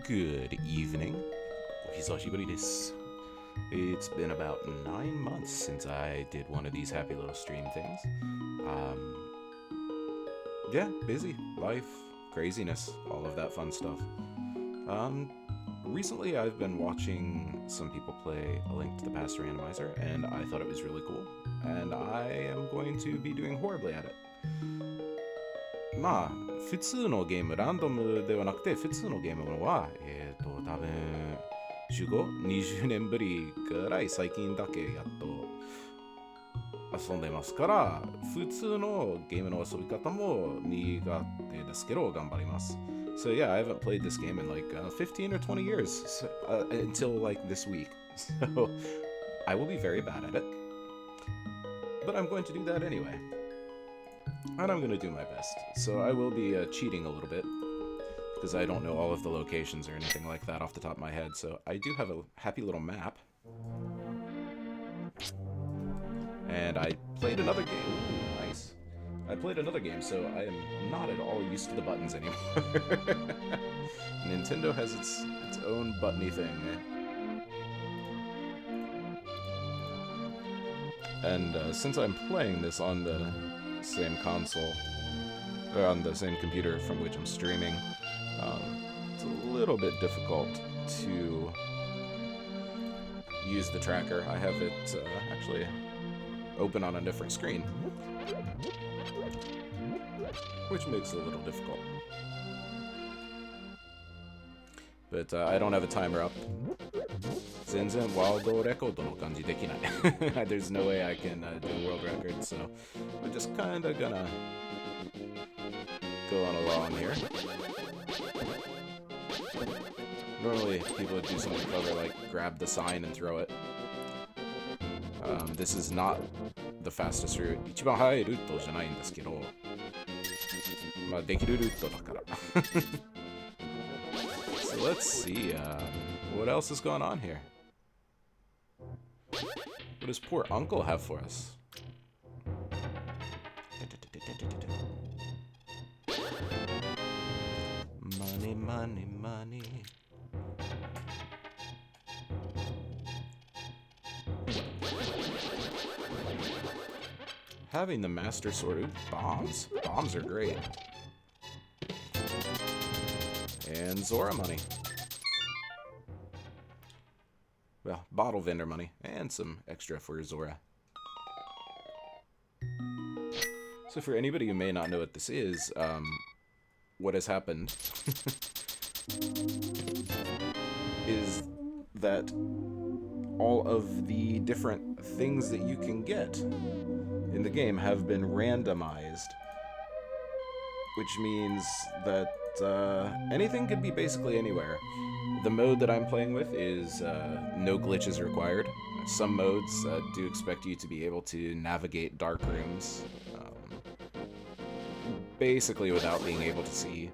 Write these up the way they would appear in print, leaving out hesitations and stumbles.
Good evening. Hisashiburi desu. It's been about 9 months since I did one of these happy little stream things. Yeah, busy. Life, craziness, all of that fun stuff. Recently I've been watching some people play A Link to the Past Randomizer, and I thought it was really cool. And I am going to be doing horribly at it. まあ、普通のゲーム、ランドムではなくて、普通のゲームは、多分、15、20年ぶりぐらい最近だけやっと遊んでますから、普通のゲームの遊び方も苦手ですけど、頑張ります。So yeah, I haven't played this game in like 15 or 20 years until like this week. So I will be very bad at it. But I'm going to do that anyway. And I'm going to do my best. So I will be cheating a little bit, because I don't know all of the locations or anything like that off the top of my head. So I do have a happy little map. And I played another game. Ooh, nice. I played another game, so I am not at all used to the buttons anymore. Nintendo has its own buttony thing. And since I'm playing this on the same console, or on the same computer from which I'm streaming, it's a little bit difficult to use the tracker. I have it actually open on a different screen, which makes it a little difficult. But I don't have a timer up. 全然ワールドレコードの感じできない。There's no way I can do a world record, so we're just kinda gonna go on along here. Normally people would do something clever like grab the sign and throw it. This is not the fastest route. 一番速いルートじゃないんですけど、まあできるルートだから。So let's see, what else is going on here? What does poor uncle have for us? Money, money, money. Having the Master Sword, bombs? Bombs are great. And Zora money. Well, bottle vendor money, and some extra for Zora. So for anybody who may not know what this is, what has happened is that all of the different things that you can get in the game have been randomized, which means that anything could be basically anywhere. The mode that I'm playing with is no glitches required. Some modes do expect you to be able to navigate dark rooms basically without being able to see,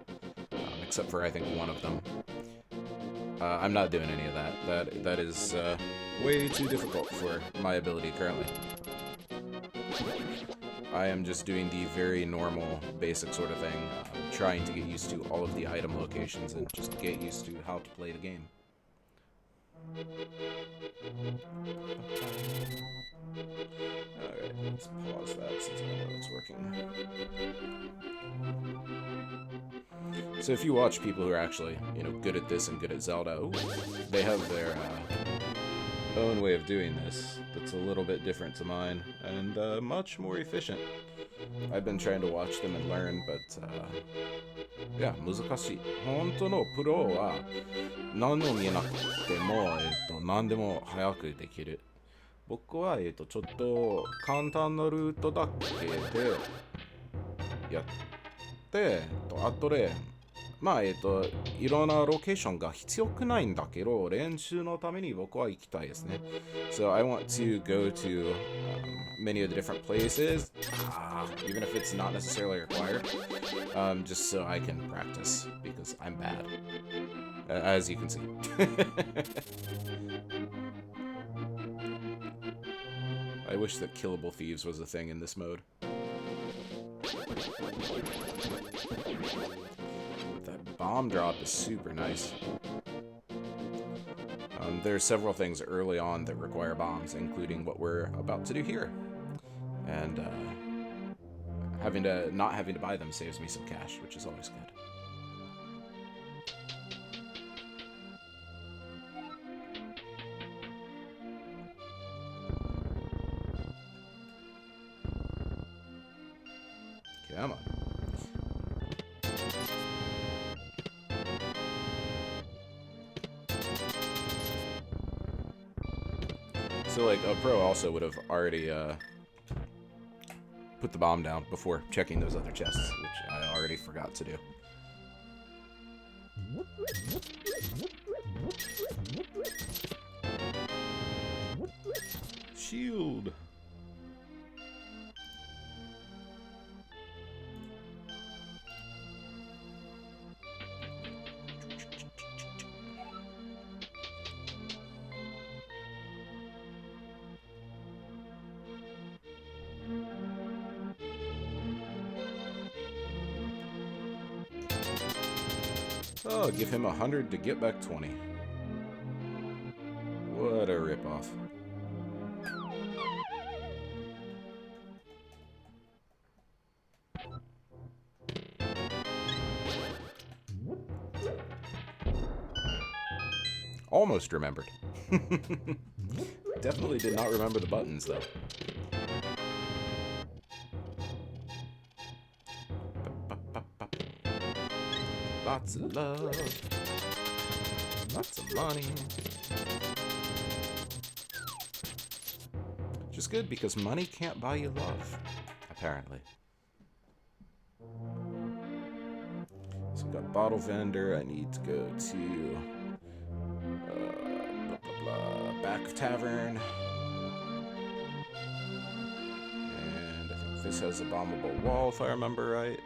except for I think one of them. I'm not doing any of that. That is way too difficult for my ability currently. I am just doing the very normal, basic sort of thing, trying to get used to all of the item locations and just get used to how to play the game. Alright, let's pause that since I know it's working. So if you watch people who are actually, good at this and good at Zelda, they have their own way of doing this that's a little bit different to mine and much more efficient. I've been trying to watch them and learn, but yeah, 難しい。本当のプロは何も見えなくても、何でも早くできる。僕はちょっと簡単なルートだけでやって、あとでまあいろんなロケーションが必要くないんだけど、練習のために僕は行きたいですね。So I want to go to many of the different places, even if it's not necessarily required, just so I can practice, because I'm bad, as you can see. I wish that killable thieves was a thing in this mode. That bomb drop is super nice. There are several things early on that require bombs, including what we're about to do here. And not having to buy them saves me some cash, which is always good. Come on. So, like, a pro also would have already put the bomb down before checking those other chests, which I already forgot to do. Shield. Oh, give him 100 to get back 20. What a ripoff. Almost remembered. Definitely did not remember the buttons, though. Lots of love. Lots of money. Which is good, because money can't buy you love, apparently. So we've got bottle vendor. I need to go to blah, blah, blah, back of tavern. And I think this has a bombable wall, if I remember right.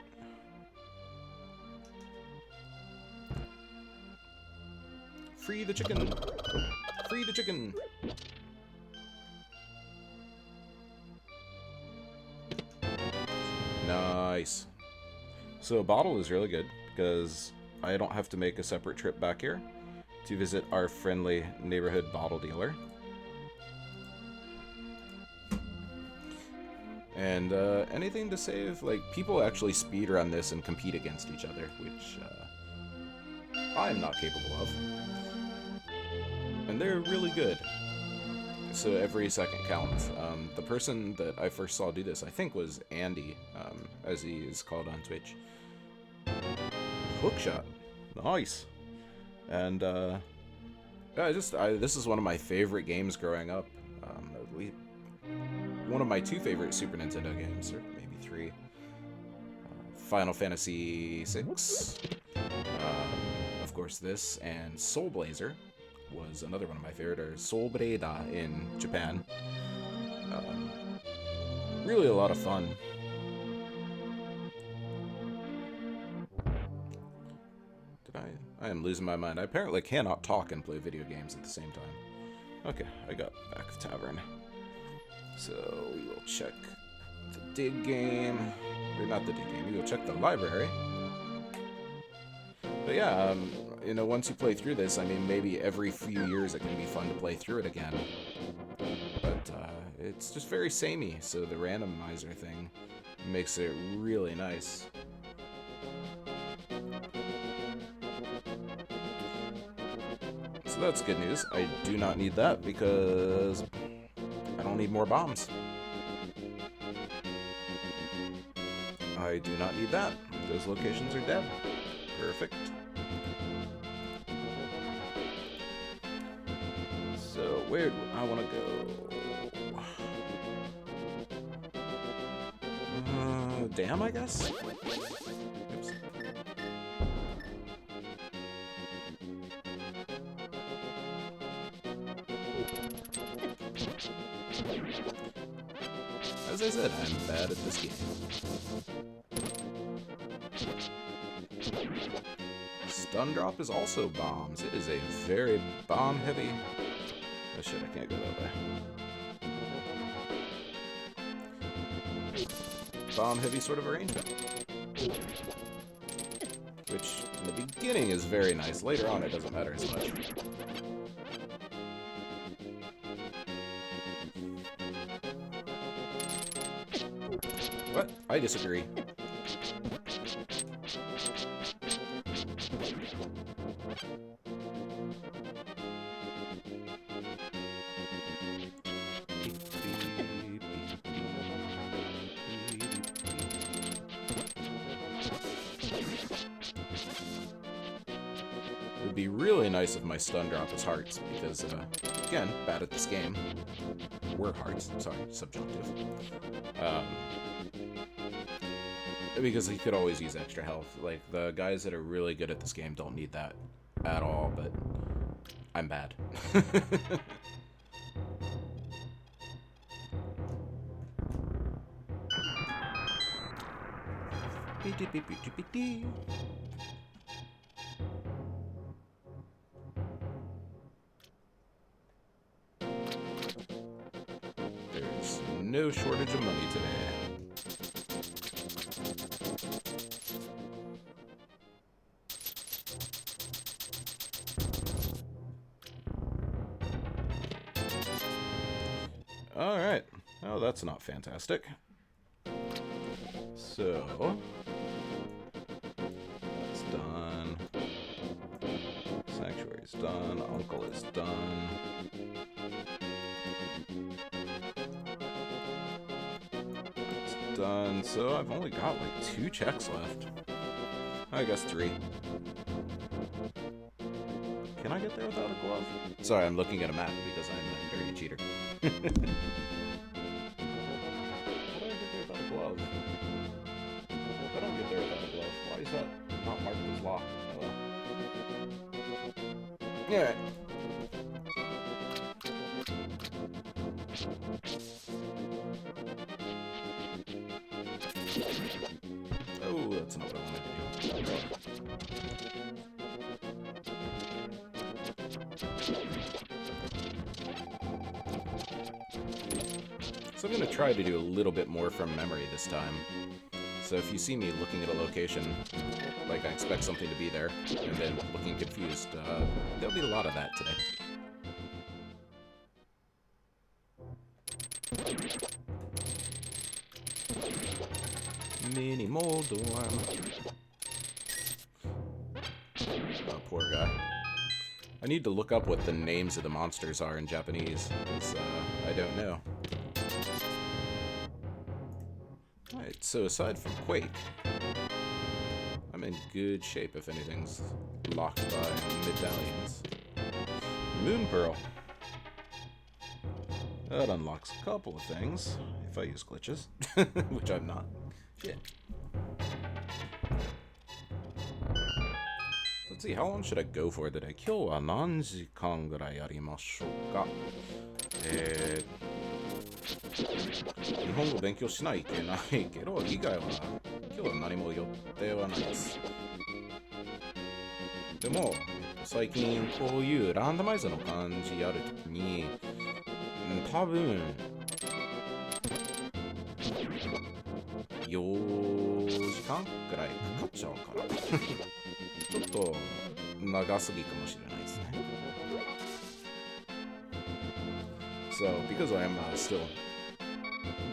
Free the chicken! Free the chicken! Nice. So a bottle is really good, because I don't have to make a separate trip back here to visit our friendly neighborhood bottle dealer. And anything to save, like, people actually speedrun this and compete against each other, which I'm not capable of. And they're really good. So every second counts. The person that I first saw do this, I think, was Andy, as he is called on Twitch. Hookshot. Nice. And this is one of my favorite games growing up. One of my two favorite Super Nintendo games, or maybe three. Final Fantasy VI. Of course, this, and Soul Blazer was another one of my favorite, or Soul Breda in Japan. Really a lot of fun. I am losing my mind. I apparently cannot talk and play video games at the same time. Okay, I got back of tavern. So we will check the dig game. Or not the dig game, we will check the library. But yeah, you know, once you play through this, I mean, maybe every few years it can be fun to play through it again. But it's just very samey, so the randomizer thing makes it really nice. So that's good news. I do not need that because I don't need more bombs. I do not need that. Those locations are dead. Perfect. So where do I want to go? Dam, I guess? Oops. As I said, I'm bad at this game. Stun drop is also bombs. It is a very bomb-heavy... Oh shit, I can't go that way. Bomb-heavy sort of arrangement. which in the beginning is very nice. Later on, it doesn't matter as much. What? I disagree. It would be really nice if my stun drop was hearts, because, again, bad at this game. Were hearts, sorry, subjunctive. Because he could always use extra health. Like, the guys that are really good at this game don't need that at all, but I'm bad. There's no shortage of money today. Alright. Oh, that's not fantastic. So, that's done. Sanctuary's done. Uncle is done. That's done. So I've only got like 2 checks left. I guess 3. Can I get there without a glove? Sorry, I'm looking at a map because I'm a dirty cheater. How do I get there without a glove? If I don't get there without a glove, why is that not marked as locked? Yeah. Oh, that's not what I wanted to do. So I'm going to try to do a little bit more from memory this time. So if you see me looking at a location, like I expect something to be there, and then looking confused, there'll be a lot of that today. Mini Moldorm. Oh, poor guy. I need to look up what the names of the monsters are in Japanese, because I don't know. Alright, so aside from Quake, I'm in good shape if anything's locked by medallions. Moon Pearl. That unlocks a couple of things, if I use glitches, which I'm not. Shit. Let's see, how long should I go for today? 今日は何時間ぐらいやりましょうか。日本語勉強しないといけないけど、以外は今日は何も予定はないです。でも、最近こういうランダマイザーの感じやるときに、多分、4時間くらいかかっちゃうから、ちょっと長すぎかもしれないですね。So, because I am still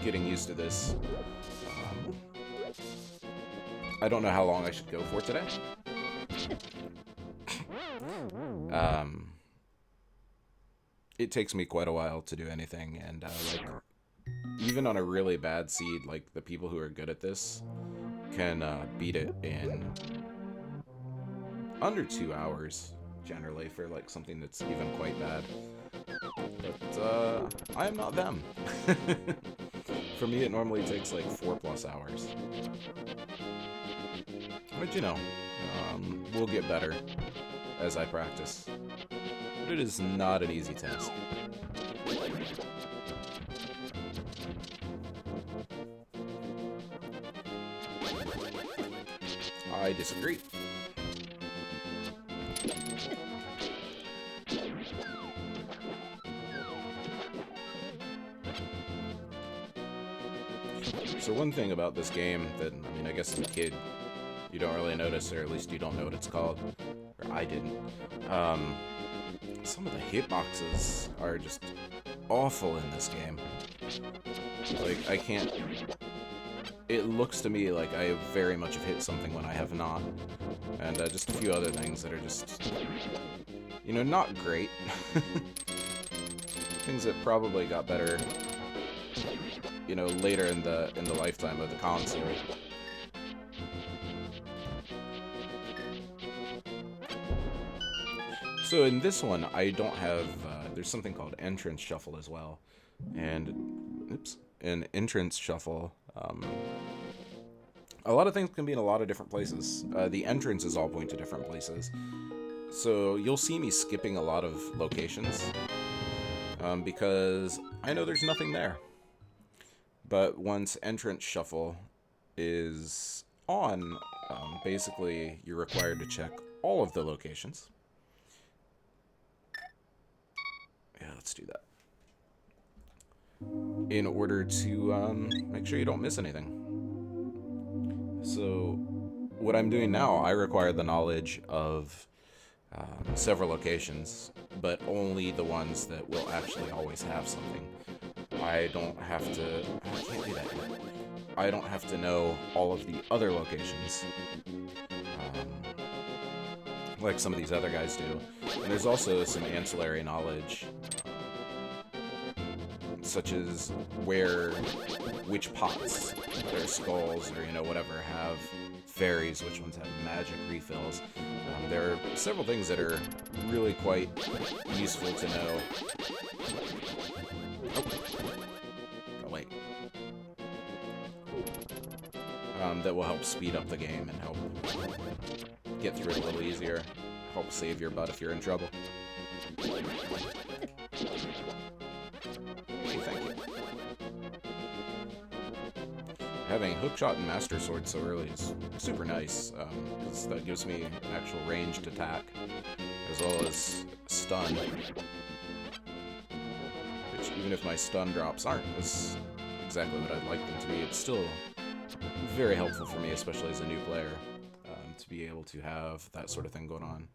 getting used to this, I don't know how long I should go for today. It takes me quite a while to do anything, and like, even on a really bad seed, like the people who are good at this can beat it in under 2 hours, generally, for like something that's even quite bad. But I am not them. For me, it normally takes like 4+ hours. But you know, we'll get better as I practice. But it is not an easy task. I disagree. So one thing about this game that, I mean, I guess as a kid, you don't really notice, or at least you don't know what it's called. Or I didn't. Some of the hitboxes are just awful in this game. Like, I can't... It looks to me like I very much have hit something when I have not. And just a few other things that are just, you know, not great. Things that probably got better, you know, later in the lifetime of the console. So in this one, I don't have, there's something called entrance shuffle as well. And, oops, an entrance shuffle, a lot of things can be in a lot of different places. The entrances all point to different places. So you'll see me skipping a lot of locations, because I know there's nothing there. But once entrance shuffle is on, basically you're required to check all of the locations. Yeah, let's do that. In order to make sure you don't miss anything. So, what I'm doing now, I require the knowledge of several locations, but only the ones that will actually always have something. I don't have to... I can't do that yet. I don't have to know all of the other locations, like some of these other guys do. And there's also some ancillary knowledge, such as which pots, their skulls, or, you know, whatever, have fairies, which ones have magic refills. There are several things that are really quite useful to know. Oh, wait. That will help speed up the game and help get through it a little easier. Help save your butt if you're in trouble. Hey, thank you. Having hookshot and master sword so early is super nice, because that gives me actual ranged attack, as well as stun. Which, even if my stun drops aren't exactly what I'd like them to be, it's still very helpful for me, especially as a new player, to be able to have that sort of thing going on.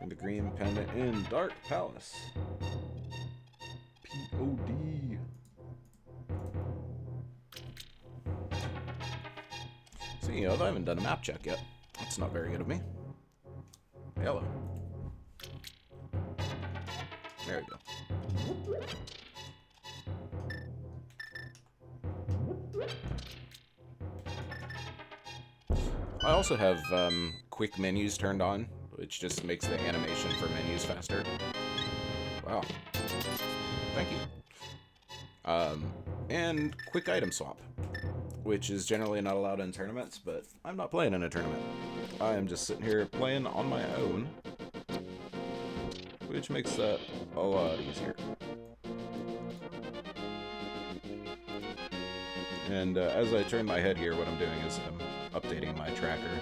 And the green pendant in Dark Palace. P.O.D. Speaking of, I haven't done a map check yet. That's not very good of me. Hello. There we go. I also have quick menus turned on, which just makes the animation for menus faster. Wow. Thank you. And quick item swap, which is generally not allowed in tournaments, but I'm not playing in a tournament. I am just sitting here playing on my own, which makes that a lot easier. And as I turn my head here, what I'm doing is updating my tracker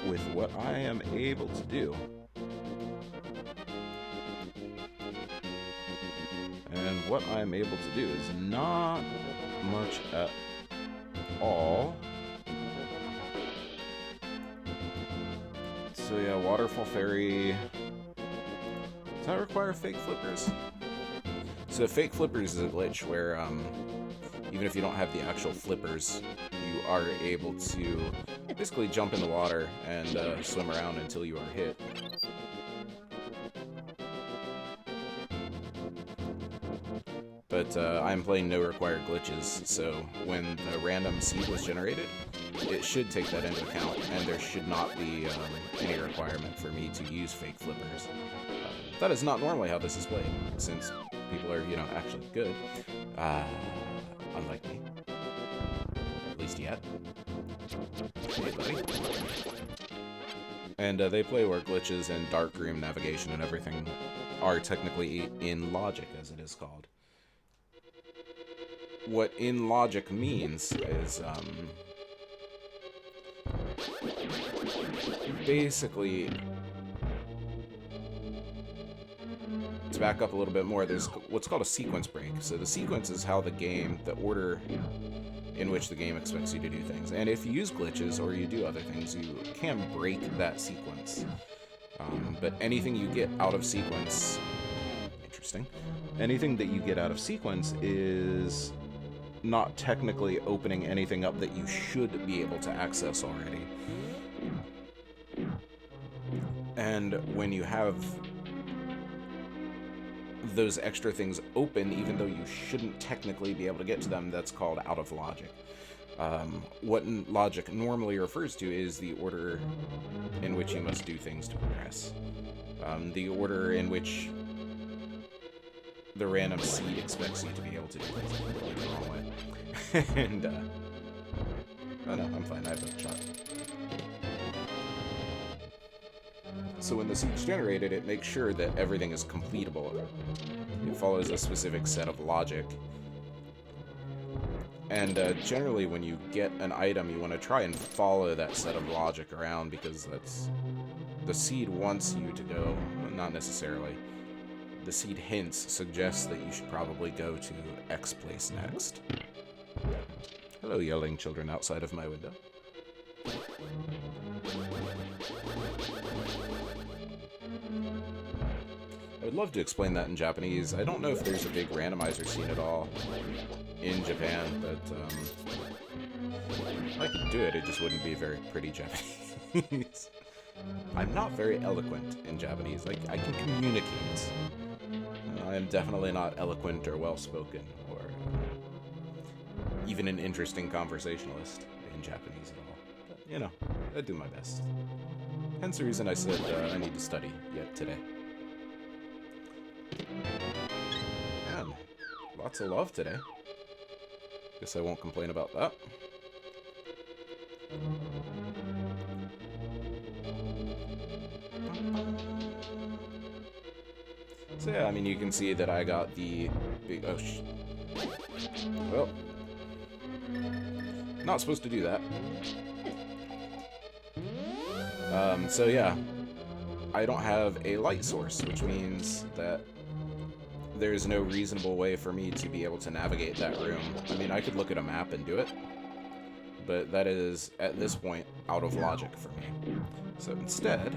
with what I am able to do. And what I'm able to do is not much at all. So yeah, Waterfall Fairy. Does that require fake flippers? So fake flippers is a glitch where even if you don't have the actual flippers, you are able to basically jump in the water and swim around until you are hit. But I'm playing no required glitches, so when the random seed was generated, it should take that into account, and there should not be any requirement for me to use fake flippers. That is not normally how this is played, since people are, you know, actually good. Unlike me. At least yet. Hey, buddy. And they play where glitches and darkroom navigation and everything are technically in logic, as it is called. What in logic means is, basically, to back up a little bit more, there's what's called a sequence break. So the sequence is how the order in which the game expects you to do things. And if you use glitches or you do other things, you can break that sequence. But anything you get out of sequence... Interesting. Anything that you get out of sequence is not technically opening anything up that you should be able to access already. And when you have those extra things open, even though you shouldn't technically be able to get to them, that's called out of logic. What logic normally refers to is the order in which you must do things to progress. The order in which the random seed expects you to be able to do things completely the wrong way. And, oh no, I'm fine, I have a shot. So when the seed's generated, it makes sure that everything is completable. It follows a specific set of logic. And generally when you get an item, you want to try and follow that set of logic around, because that's... the seed wants you to go, not necessarily. The seed hints suggests that you should probably go to X place next. Hello, yelling children outside of my window. I would love to explain that in Japanese. I don't know if there's a big randomizer scene at all in Japan, but I could do it. It just wouldn't be very pretty Japanese. I'm not very eloquent in Japanese. I can communicate. I am definitely not eloquent or well-spoken or even an interesting conversationalist in Japanese at all. But, you know, I do my best. Hence the reason I said I need to study yet today. Man, lots of love today. Guess I won't complain about that. So yeah, I mean, you can see that I got the big... oh, well, not supposed to do that. So yeah, I don't have a light source, which means that there's no reasonable way for me to be able to navigate that room. I mean, I could look at a map and do it, but that is, at this point, out of logic for me. So instead...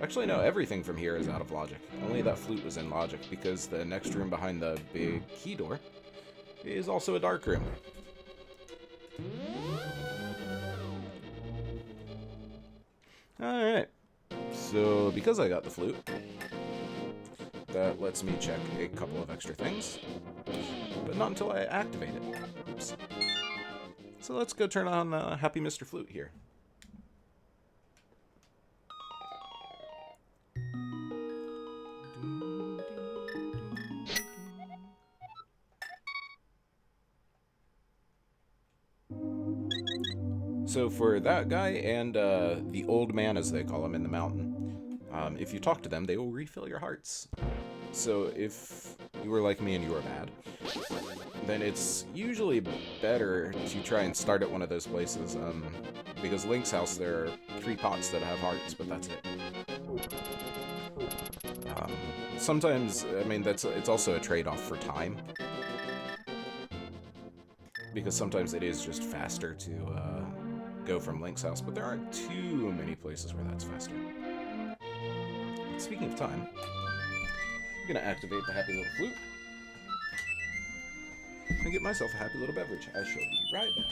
actually, no, everything from here is out of logic. Only that flute was in logic, because the next room behind the big key door is also a dark room. Alright. So, because I got the flute, that lets me check a couple of extra things, but not until I activate it. Oops. So let's go turn on Happy Mr. Flute here. So for that guy and the old man, as they call him in the mountain, if you talk to them, they will refill your hearts. So if you were like me and you were bad, then it's usually better to try and start at one of those places, because Link's house, there are 3 pots that have hearts, but that's it. Sometimes, I mean, it's also a trade-off for time, because sometimes it is just faster to go from Link's house, but there aren't too many places where that's faster. Speaking of time, I'm gonna activate the happy little flute and get myself a happy little beverage. I shall be right back.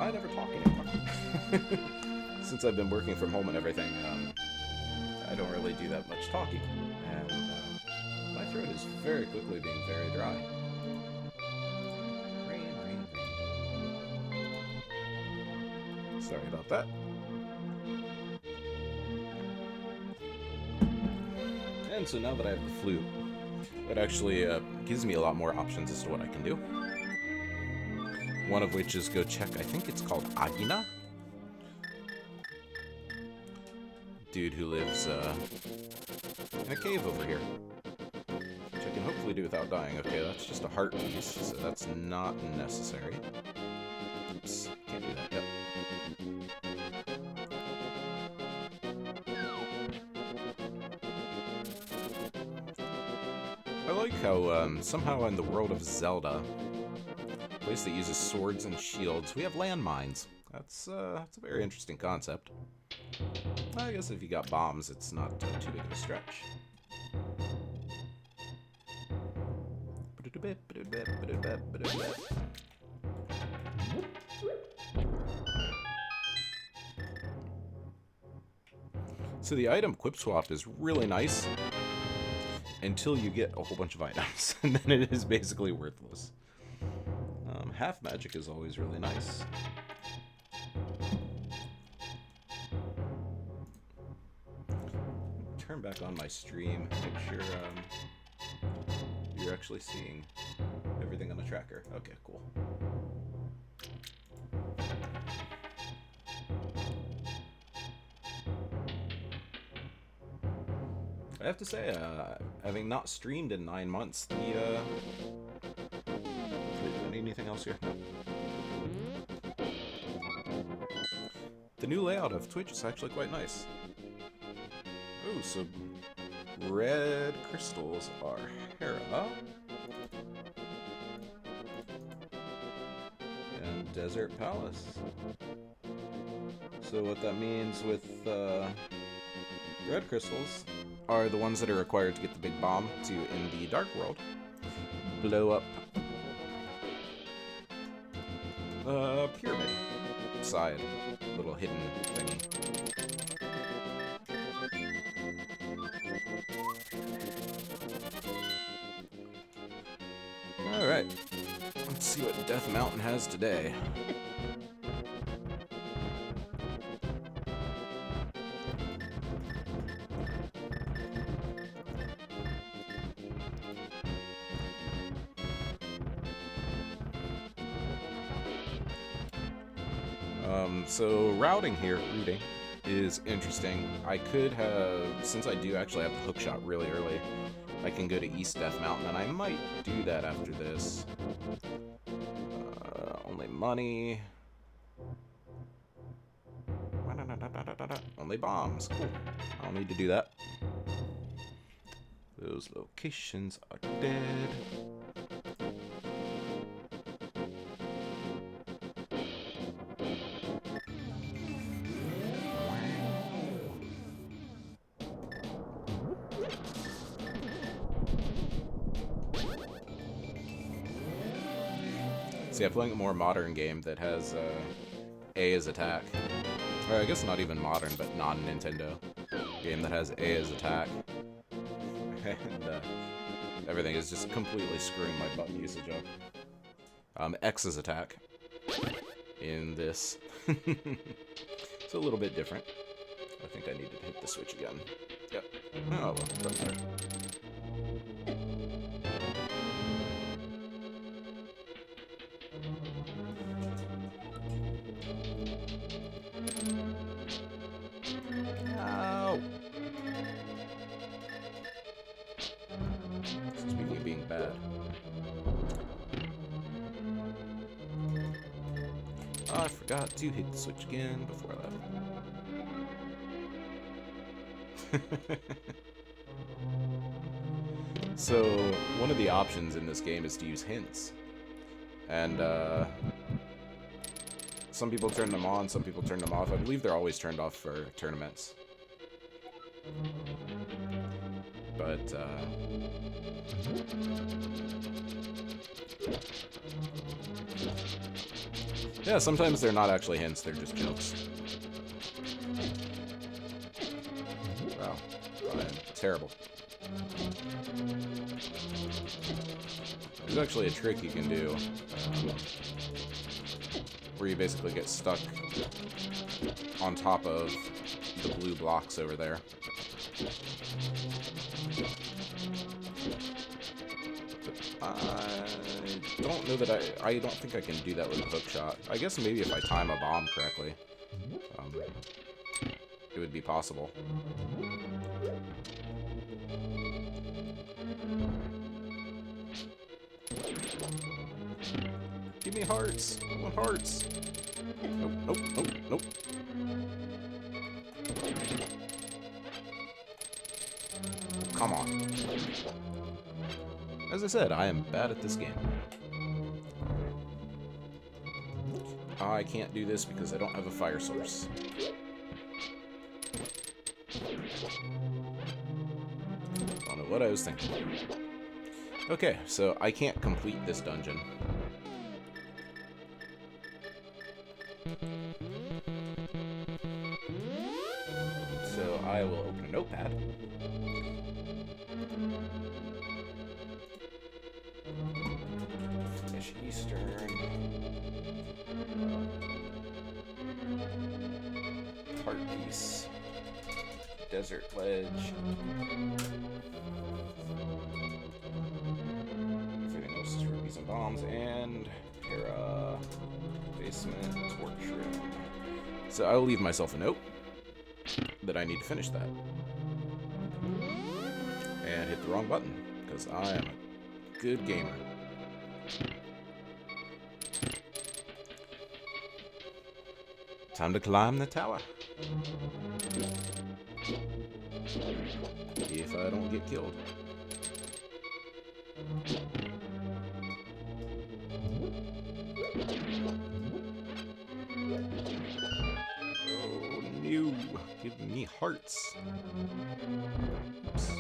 I never talk anymore. Since I've been working from home and everything, I don't really do that much talking. And my throat is very quickly being very dry. Rain, rain, rain. Sorry about that. And so now that I have the flute, It actually gives me a lot more options as to what I can do. One of which is go check, I think it's called Agina? Dude who lives in a cave over here. Which I can hopefully do without dying. Okay, that's just a heart piece, so that's not necessary. Oops, can't do that. Yep. I like how somehow in the world of Zelda, a place that uses swords and shields, we have landmines. That's a very interesting concept. I guess if you got bombs, it's not too big of a stretch. So the item quip swap is really nice until you get a whole bunch of items, and then it is basically worthless. Half magic is always really nice. Turn back on my stream, make sure you're actually seeing everything on the tracker. Okay, cool. I have to say, having not streamed in 9 months, anything else here? The new layout of Twitch is actually quite nice. Oh, so red crystals are Hera and Desert Palace. So what that means with red crystals are the ones that are required to get the big bomb to, in the Dark World, blow up pyramid side, little hidden thingy. Alright, let's see what Death Mountain has today. So routing is interesting. I could have, since I do actually have the hook shot really early, I can go to East Death Mountain, and I might do that after this. Only money. Only bombs. Cool. I don't need to do that. Those locations are dead. Yeah, playing a more modern game that has A as attack. Or I guess not even modern, but non-Nintendo game that has A as attack. And everything is just completely screwing my button usage up. X as attack in this. It's a little bit different. I think I needed to hit the switch again. Yep. Oh, well, doesn't matter. Speaking of being bad. Oh, I forgot to hit the switch again before I left. So, one of the options in this game is to use hints. And, some people turn them on, some people turn them off. I believe they're always turned off for tournaments. But, yeah, sometimes they're not actually hints, they're just jokes. Wow, I am terrible. There's actually a trick you can do, where you basically get stuck on top of the blue blocks over there. I don't know that I don't think I can do that with a hook shot. I guess maybe if I time a bomb correctly, it would be possible. Give me hearts. I want hearts. Nope, nope, nope, nope. Come on. As I said, I am bad at this game. I can't do this because I don't have a fire source. Don't know what I was thinking. Okay, so I can't complete this dungeon. So I will open a notepad. Fish Eastern. Heart piece. Desert ledge. Everything else is rubies and bombs. And para basement torch room. So I'll leave myself a note that I need to finish that. And hit the wrong button, because I am a good gamer. Time to climb the tower. If I don't get killed. Oh, no. Give me hearts. Oops.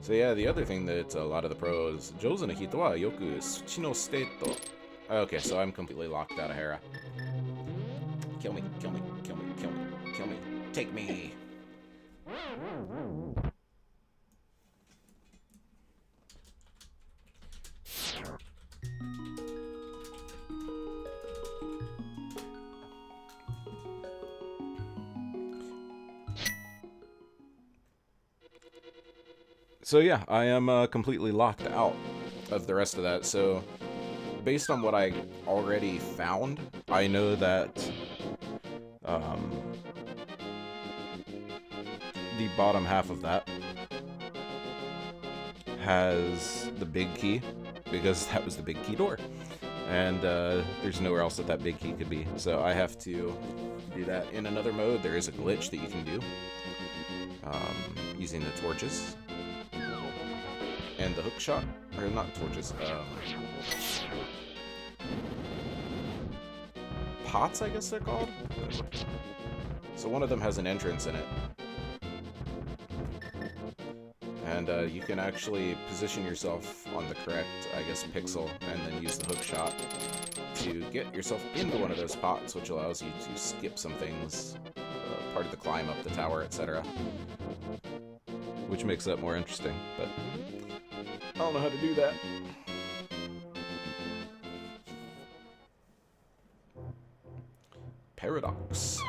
So yeah, the other thing that a lot of the pros, Jozu no hito wa yoku tsuchi no state. Okay, so I'm completely locked out of Hera. Kill me, kill me, kill me, kill me, kill me. Take me. So yeah, I am completely locked out of the rest of that. So based on what I already found, I know that the bottom half of that has the big key, because that was the big key door. And there's nowhere else that that big key could be. So I have to do that in another mode. There is a glitch that you can do using the torches. And the hook shot, or not torches, pots, I guess they're called? So one of them has an entrance in it. And you can actually position yourself on the correct, I guess, pixel, and then use the hook shot to get yourself into one of those pots, which allows you to skip some things, part of the climb up the tower, etc. Which makes that more interesting, but I don't know how to do that. Paradox.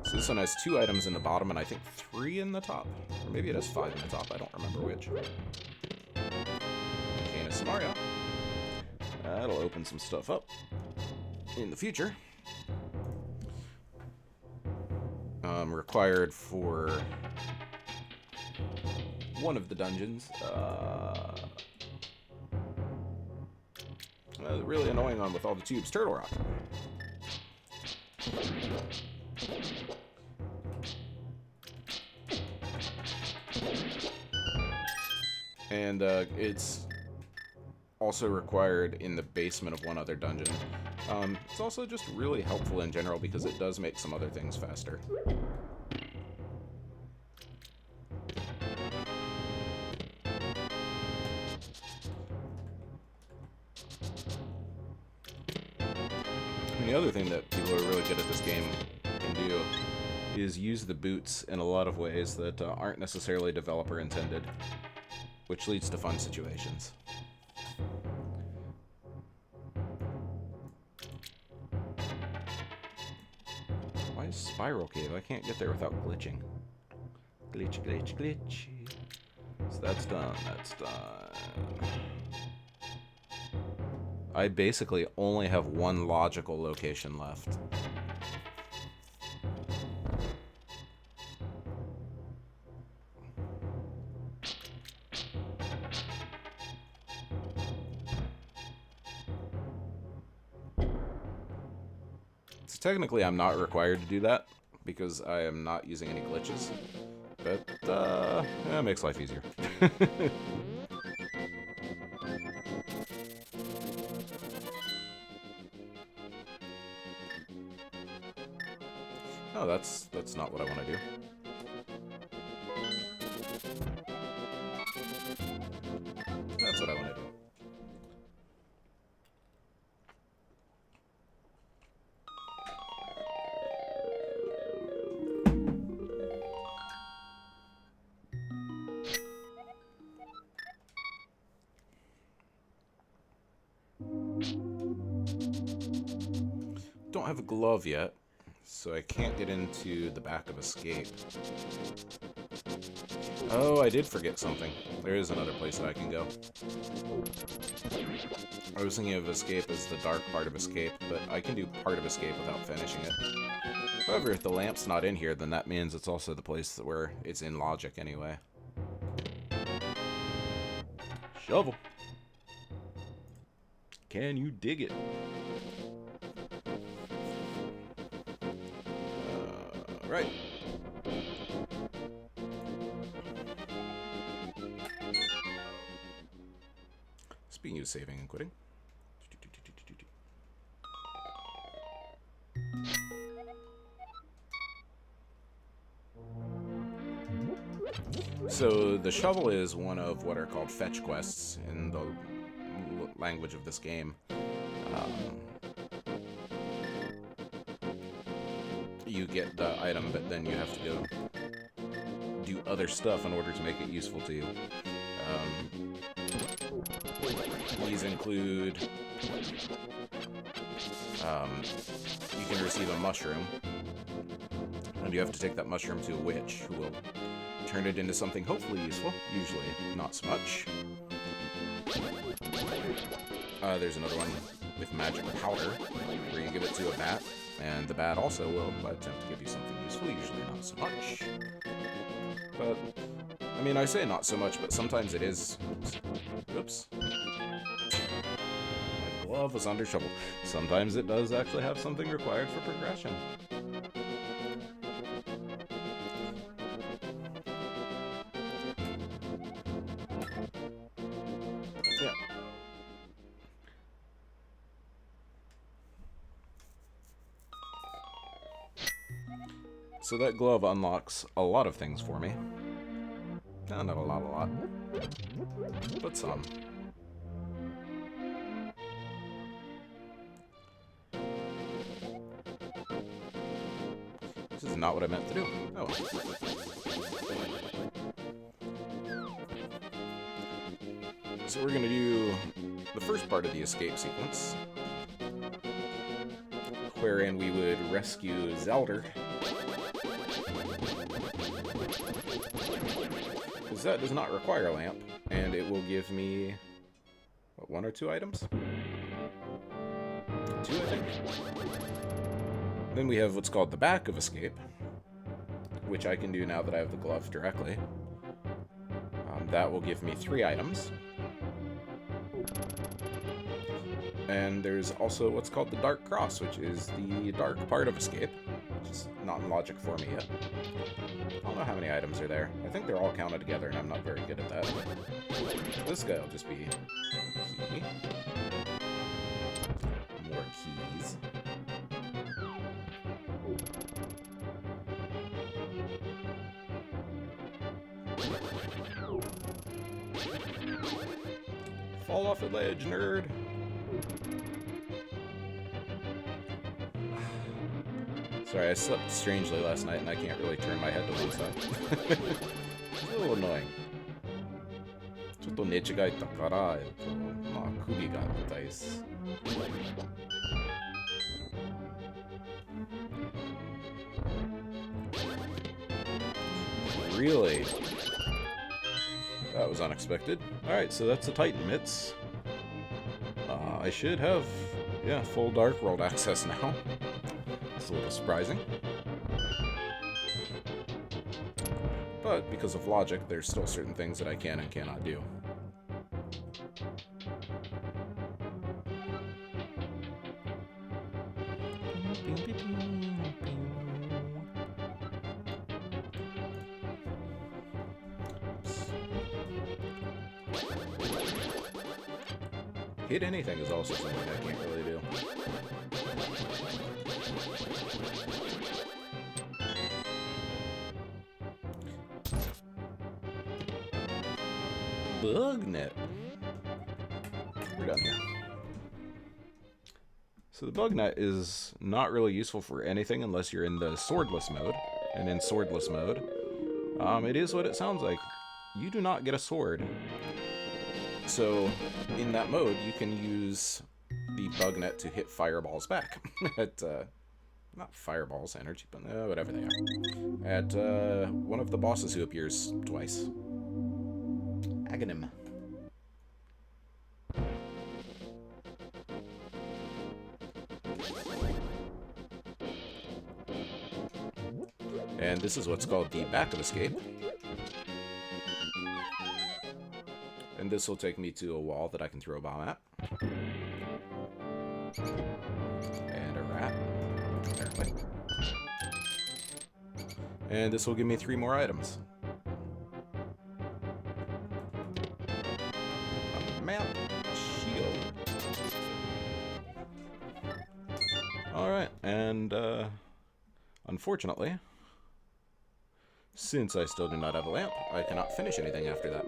So this one has 2 items in the bottom and I think 3 in the top. Or maybe it has 5 in the top, I don't remember which. Canis Mario. That'll open some stuff up in the future. Required for one of the dungeons. The really annoying one with all the tubes, Turtle Rock. And it's also required in the basement of one other dungeon. It's also just really helpful in general because it does make some other things faster. And the other thing that people who are really good at this game can do is use the boots in a lot of ways that aren't necessarily developer intended, which leads to fun situations. spiral cave. I can't get there without glitching. Glitch, glitch, glitch. So that's done. That's done. I basically only have one logical location left. So technically I'm not required to do that because I am not using any glitches. But, yeah, it makes life easier. Oh, that's not what I want to do. That's what I want to do. Don't have a glove yet, so I can't get into the back of escape. Oh, I did forget something. There is another place that I can go. I was thinking of escape as the dark part of escape, but I can do part of escape without finishing it. However, if the lamp's not in here, then that means it's also the place where it's in logic anyway. Shovel. Can you dig it? Right. Speaking of saving and quitting. So the shovel is one of what are called fetch quests in the language of this game. You get the item, but then you have to go do other stuff in order to make it useful to you. These include you can receive a mushroom, and you have to take that mushroom to a witch who will turn it into something hopefully useful, usually not so much. There's another one with magic powder, where you give it to a bat, and the bat also will attempt to give you something useful, usually not so much. But, I mean, I say not so much, but sometimes it is... Oops. My glove was under shovel. Sometimes it does actually have something required for progression. Yeah. So that glove unlocks a lot of things for me. No, not a lot. But some. This is not what I meant to do. Oh. So we're gonna do the first part of the escape sequence, wherein we would rescue Zelda. Because that does not require a lamp, and it will give me, what, 1 or 2 items? 2, I think. Then we have what's called the back of escape, which I can do now that I have the glove directly. That will give me 3 items. And there's also what's called the dark cross, which is the dark part of escape, which is not in logic for me yet. I don't know how many items are there. I think they're all counted together, and I'm not very good at that. This guy will just be key. More keys. Fall off a ledge, nerd. Sorry, I slept strangely last night and I can't really turn my head to one side. It's a little annoying. ちょっと寝違えたから、まあ首が痛いです。Really? That was unexpected. Alright, so that's the Titan Mitts. I should have, yeah, full Dark World access now. It's a little surprising. But because of logic, there's still certain things that I can and cannot do. Hit anything is also something I can't really do. Bugnet. We're done here. So the Bugnet is not really useful for anything unless you're in the swordless mode. And in swordless mode, it is what it sounds like. You do not get a sword. So, in that mode, you can use the Bugnet to hit fireballs back. At, not fireballs, energy, but whatever they are. At, one of the bosses who appears twice. Aghanim. And this is what's called the back of escape. And this will take me to a wall that I can throw a bomb at. And a rat, apparently. And this will give me 3 more items. A map, a shield. Alright, and unfortunately, since I still do not have a lamp, I cannot finish anything after that.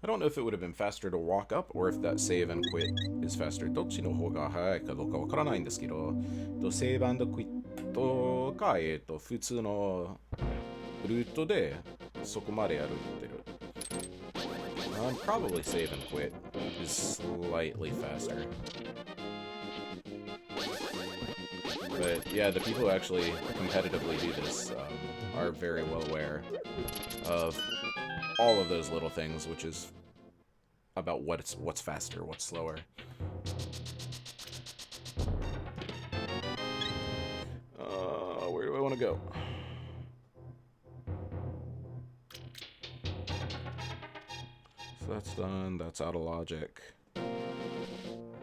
I don't know if it would have been faster to walk up or if that save and quit is faster. どっちの方が早いかどうかわからないんですけど、セーブ&クイットか、普通のルートでそこまで歩いてる。Probably save and quit is slightly faster. But yeah, the people who actually competitively do this are very well aware of all of those little things, which is about what's faster, what's slower. Where do I want to go? So that's done. That's out of logic.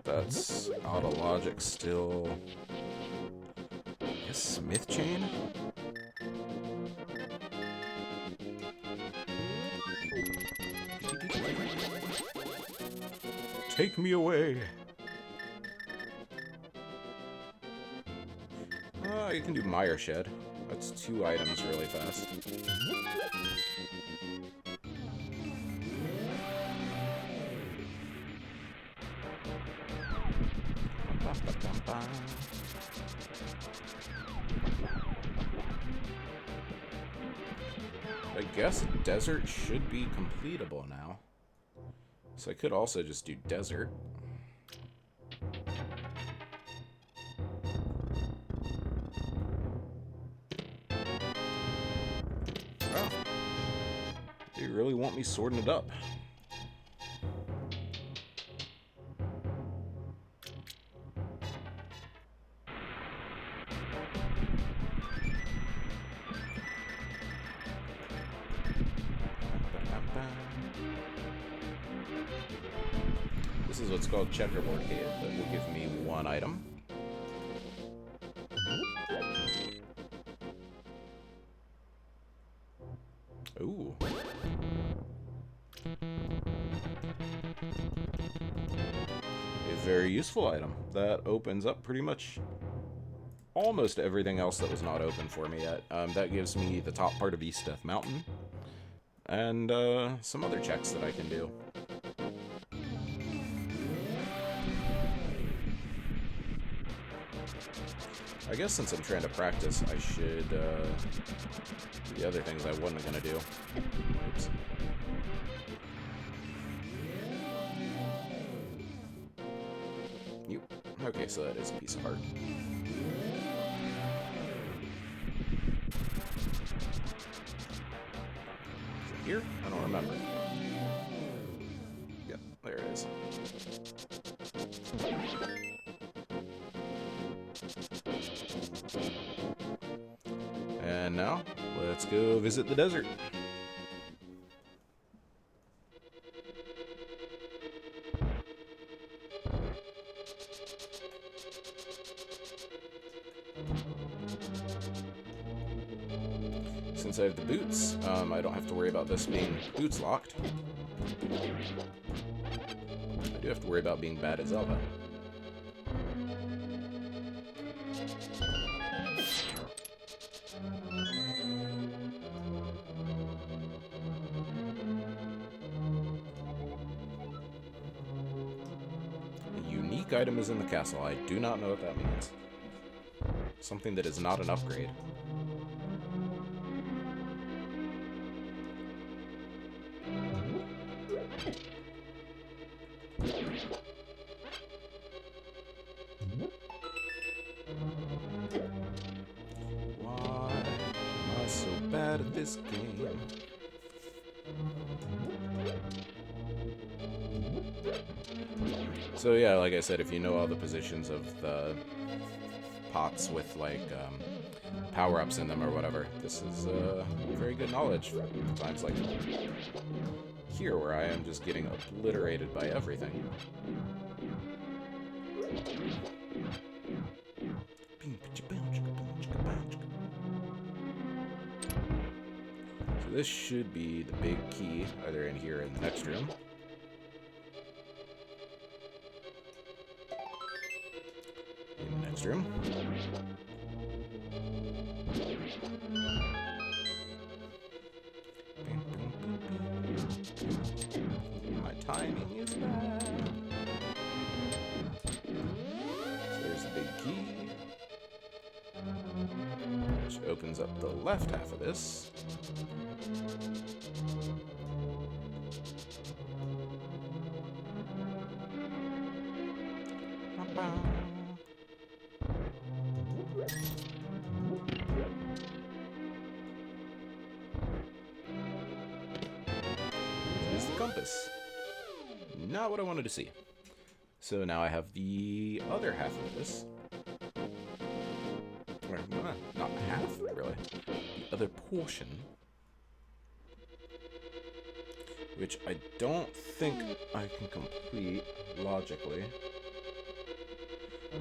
That's out of logic still. I guess Smith Chain? Take me away. You can do Mire Shed. That's 2 items really fast. I guess desert should be completable now. So I could also just do desert. Oh. They really want me sorting it up. This is what's called checkerboard cave that will give me 1 item. Ooh. A very useful item that opens up pretty much almost everything else that was not open for me yet. That gives me the top part of East Death Mountain and some other checks that I can do. I guess since I'm trying to practice, I should do the other things I wasn't gonna do. Oops. Okay, so that is a piece of art. here? I don't remember. Yep, there it is. And now, let's go visit the desert. Since I have the boots, I don't have to worry about this being boots locked. I do have to worry about being bad at Zelda. A unique item is in the castle. I do not know what that means. Something that is not an upgrade. Why am I so bad at this game? So yeah, like I said, if you know all the positions of the pots with like power-ups in them or whatever, this is very good knowledge for times like here where I am just getting obliterated by everything. So this should be the big key, either in here or in the next room. In the next room. My timing is bad. So there's the big key, which opens up the left half of this. Here's the compass. Not what I wanted to see. So now I have the other half of this. Or, not half, really. The other portion. Which I don't think I can complete logically.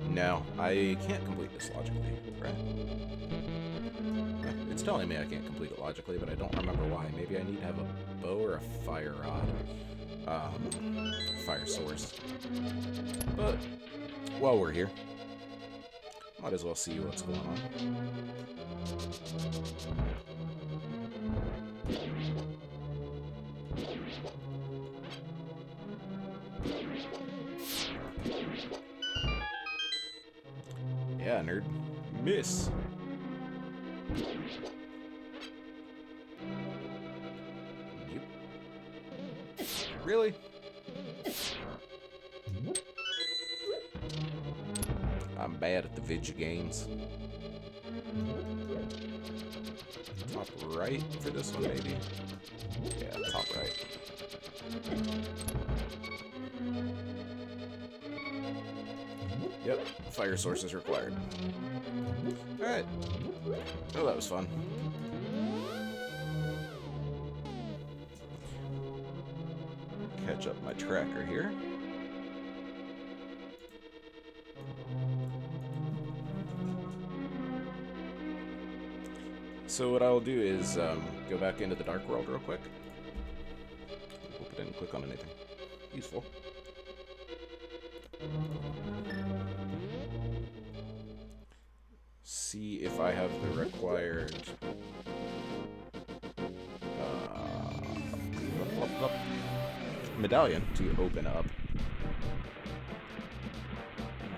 No, I can't complete this logically, right? It's telling me I can't complete it logically, but I don't remember why. Maybe I need to have a bow or a fire rod. Fire source. But while we're here, might as well see what's going on. Yeah, nerd. Miss. Yep. Really? I'm bad at the video games. Top right for this one, maybe? Yeah, top right. Yep, fire source is required. Alright. Oh, that was fun. Catch up my tracker here. So what I'll do is go back into the Dark World real quick. Hope I didn't click on anything useful. See if I have the required medallion to open up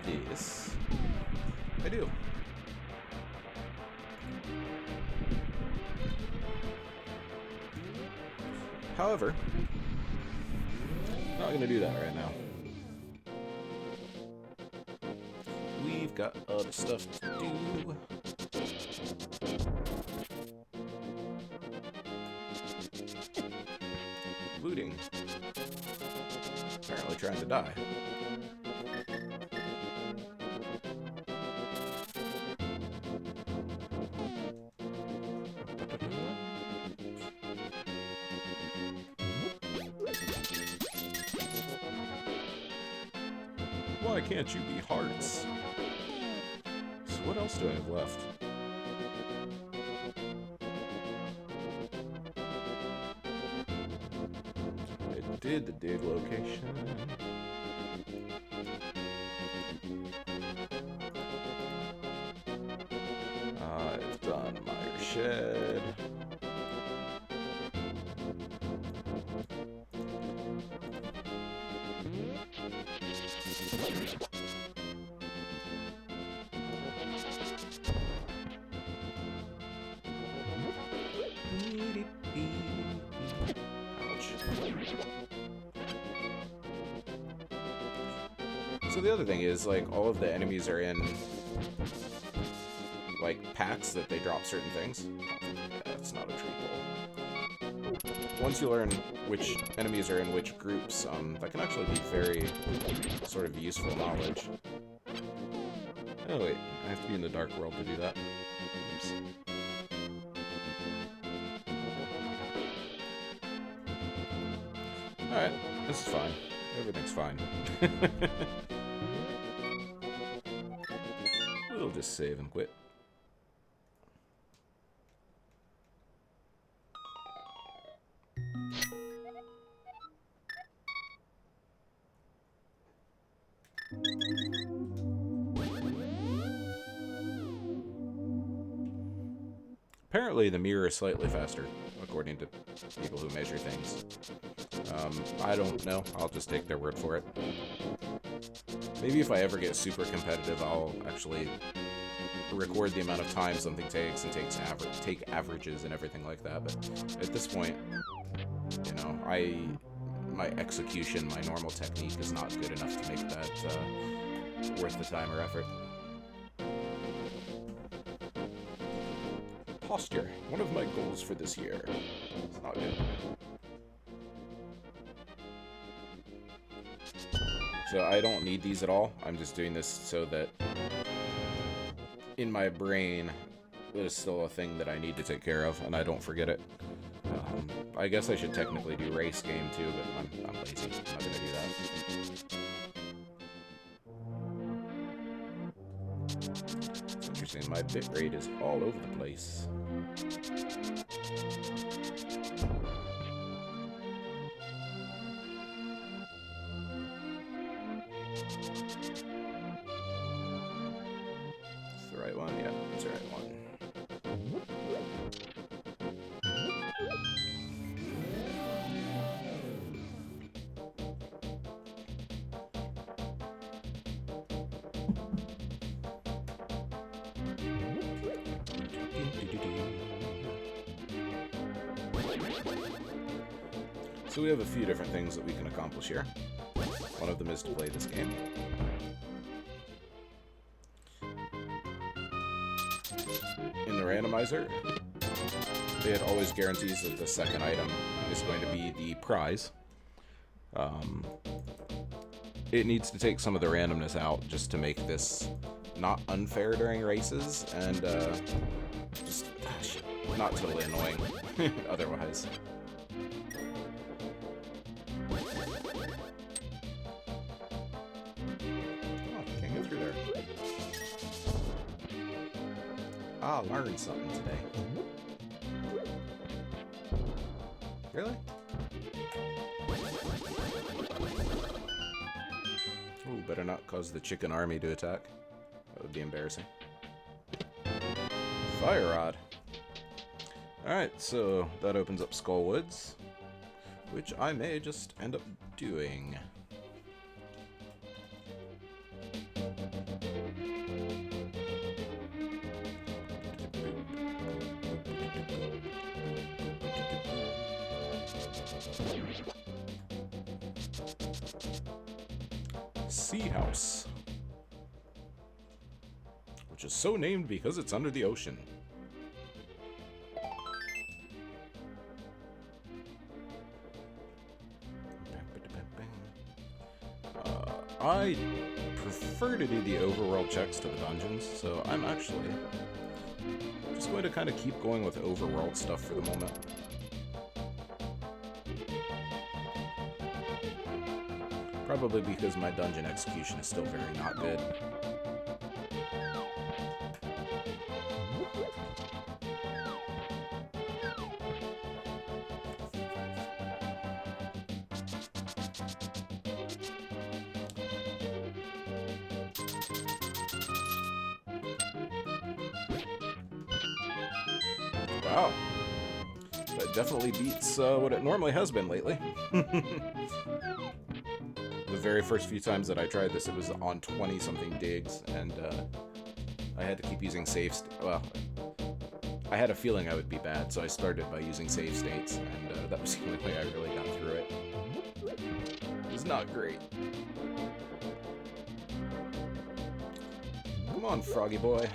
this. I do. However, not going to do that right now. We've got other stuff to do. including apparently trying to die. Why can't you be hearts? So what else do I have left? I did the dig location. I've done my shed. So the other thing is, like, all of the enemies are in, like, packs that they drop certain things. That's not a tree ball. Once you learn which enemies are in which groups, that can actually be very sort of useful knowledge. Oh wait, I have to be in the dark world to do that. Oops. Alright, this is fine. Everything's fine. We'll just save and quit. Apparently the mirror is slightly faster, according to people who measure things. I don't know. I'll just take their word for it. Maybe if I ever get super competitive, I'll actually record the amount of time something takes and take averages and everything like that. But at this point, you know, my execution, my normal technique is not good enough to make that worth the time or effort. Posture, one of my goals for this year. It's not good. So I don't need these at all. I'm just doing this so that in my brain there's still a thing that I need to take care of and I don't forget it. I guess I should technically do race game too, but I'm lazy. I'm not gonna do that. It's interesting, my bitrate is all over the place. It's the right one? Yeah, it's the right one. So we have a few different things that we can accomplish here. One of them is to play this game. In the randomizer, it always guarantees that the second item is going to be the prize. It needs to take some of the randomness out just to make this not unfair during races and just not totally annoying otherwise. I learned something today. Really? Ooh, better not cause the chicken army to attack. That would be embarrassing. Fire rod. Alright, so that opens up Skullwoods, which I may just end up doing. Sea House, which is so named because it's under the ocean. I prefer to do the overworld checks to the dungeons, so I'm actually just going to kind of keep going with overworld stuff for the moment. Probably because my dungeon execution is still very not good. Wow. That definitely beats what it normally has been lately. The very first few times that I tried this, it was on 20-something digs, and I had to keep using save well, I had a feeling I would be bad, so I started by using save states, and that was the only way I really got through it. It was not great. Come on, Froggy boy.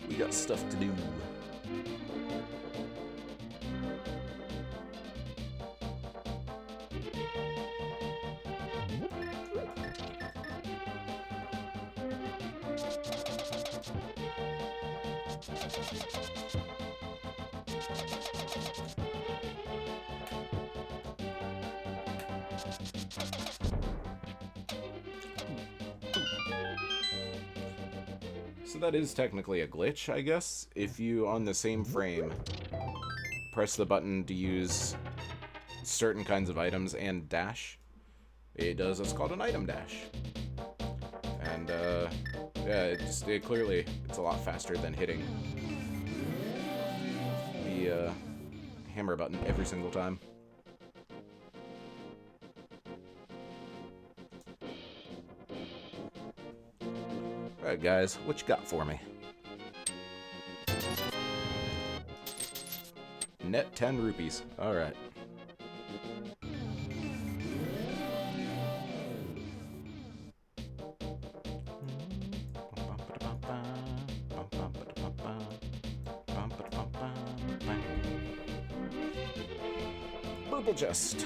We got stuff to do. So that is technically a glitch, I guess. If you, on the same frame, press the button to use certain kinds of items and dash, it does what's called an item dash. And, yeah, clearly, it's a lot faster than hitting the hammer button every single time. Alright guys, what you got for me? Net 10 rupees. Alright. Purple chest.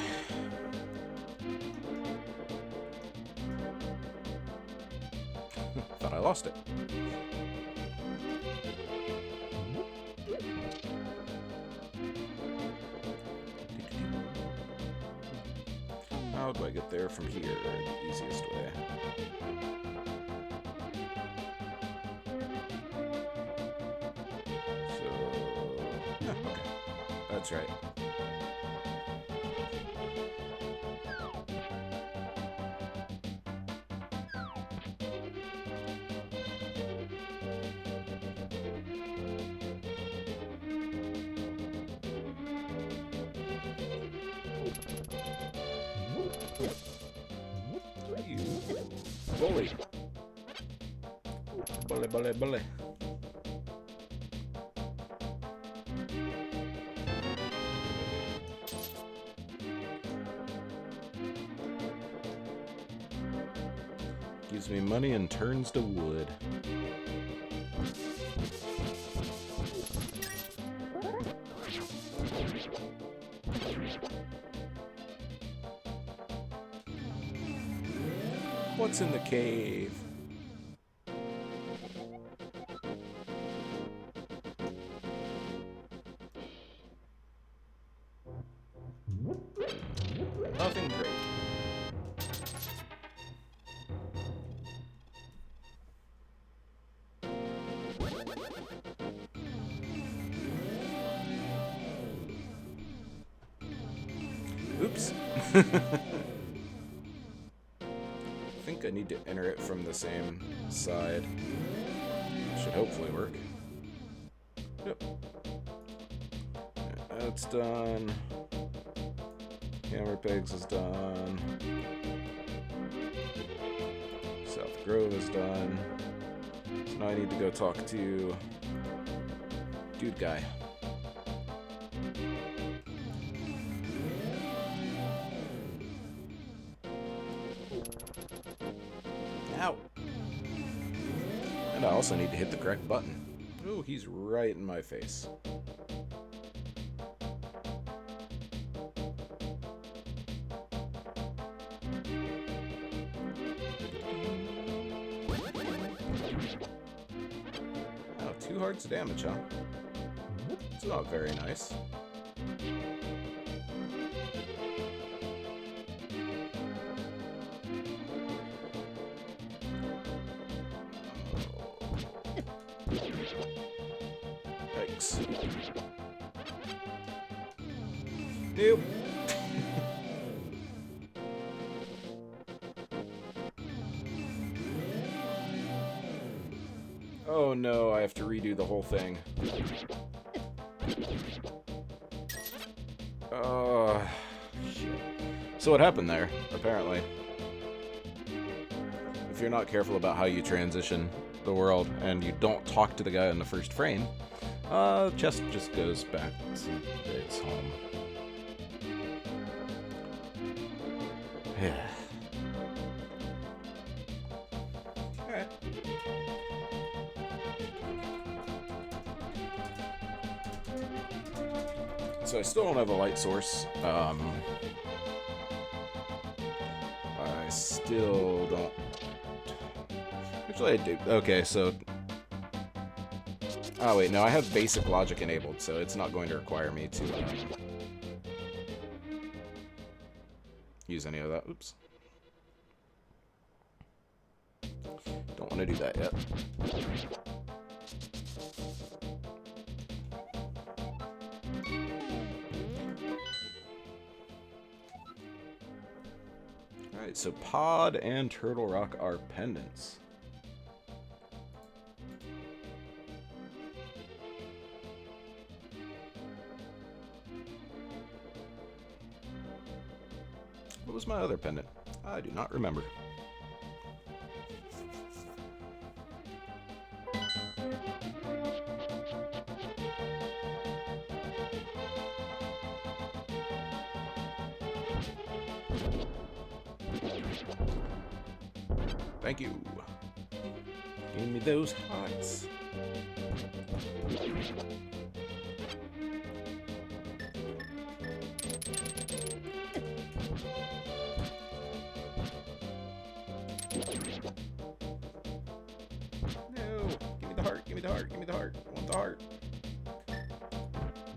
Thought I lost it. How do I get there from here? The easiest way. So, okay. That's right. Bully. Bully, bully, bully. Gives me money and turns to wood. What's in the cave? Nothing great. Oops. I need to enter it from the same side. Should hopefully work. Yep. That's done. Hammer Pigs is done. South Grove is done. So now I need to go talk to Dude Guy. Ow. And I also need to hit the correct button. Oh, he's right in my face. 2 hearts of damage, huh? It's not very nice. Yikes. Nope. Oh no, I have to redo the whole thing. Shit. So what happened there, apparently? If you're not careful about how you transition the world and you don't talk to the guy in the first frame, chest just goes back to its home. Yeah. Alright. So I still don't have a light source. I still don't... Actually, I do. Okay, so... Oh, wait, no, I have basic logic enabled, so it's not going to require me to use any of that. Oops. Don't want to do that yet. Alright, so Pod and Turtle Rock are pendants. What was my other pendant? I do not remember. Thank you. Give me those hearts. No, give me the heart, give me the heart, give me the heart. I want the heart.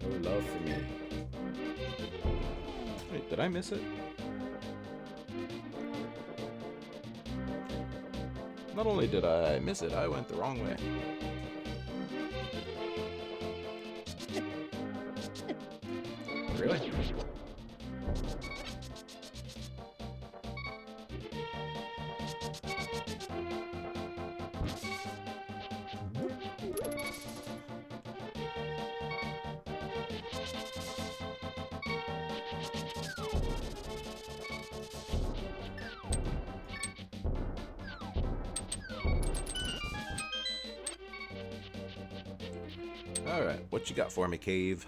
No love for me. Wait, did I miss it? Not only did I miss it, I went the wrong way. Really? Alright, what you got for me, Cave?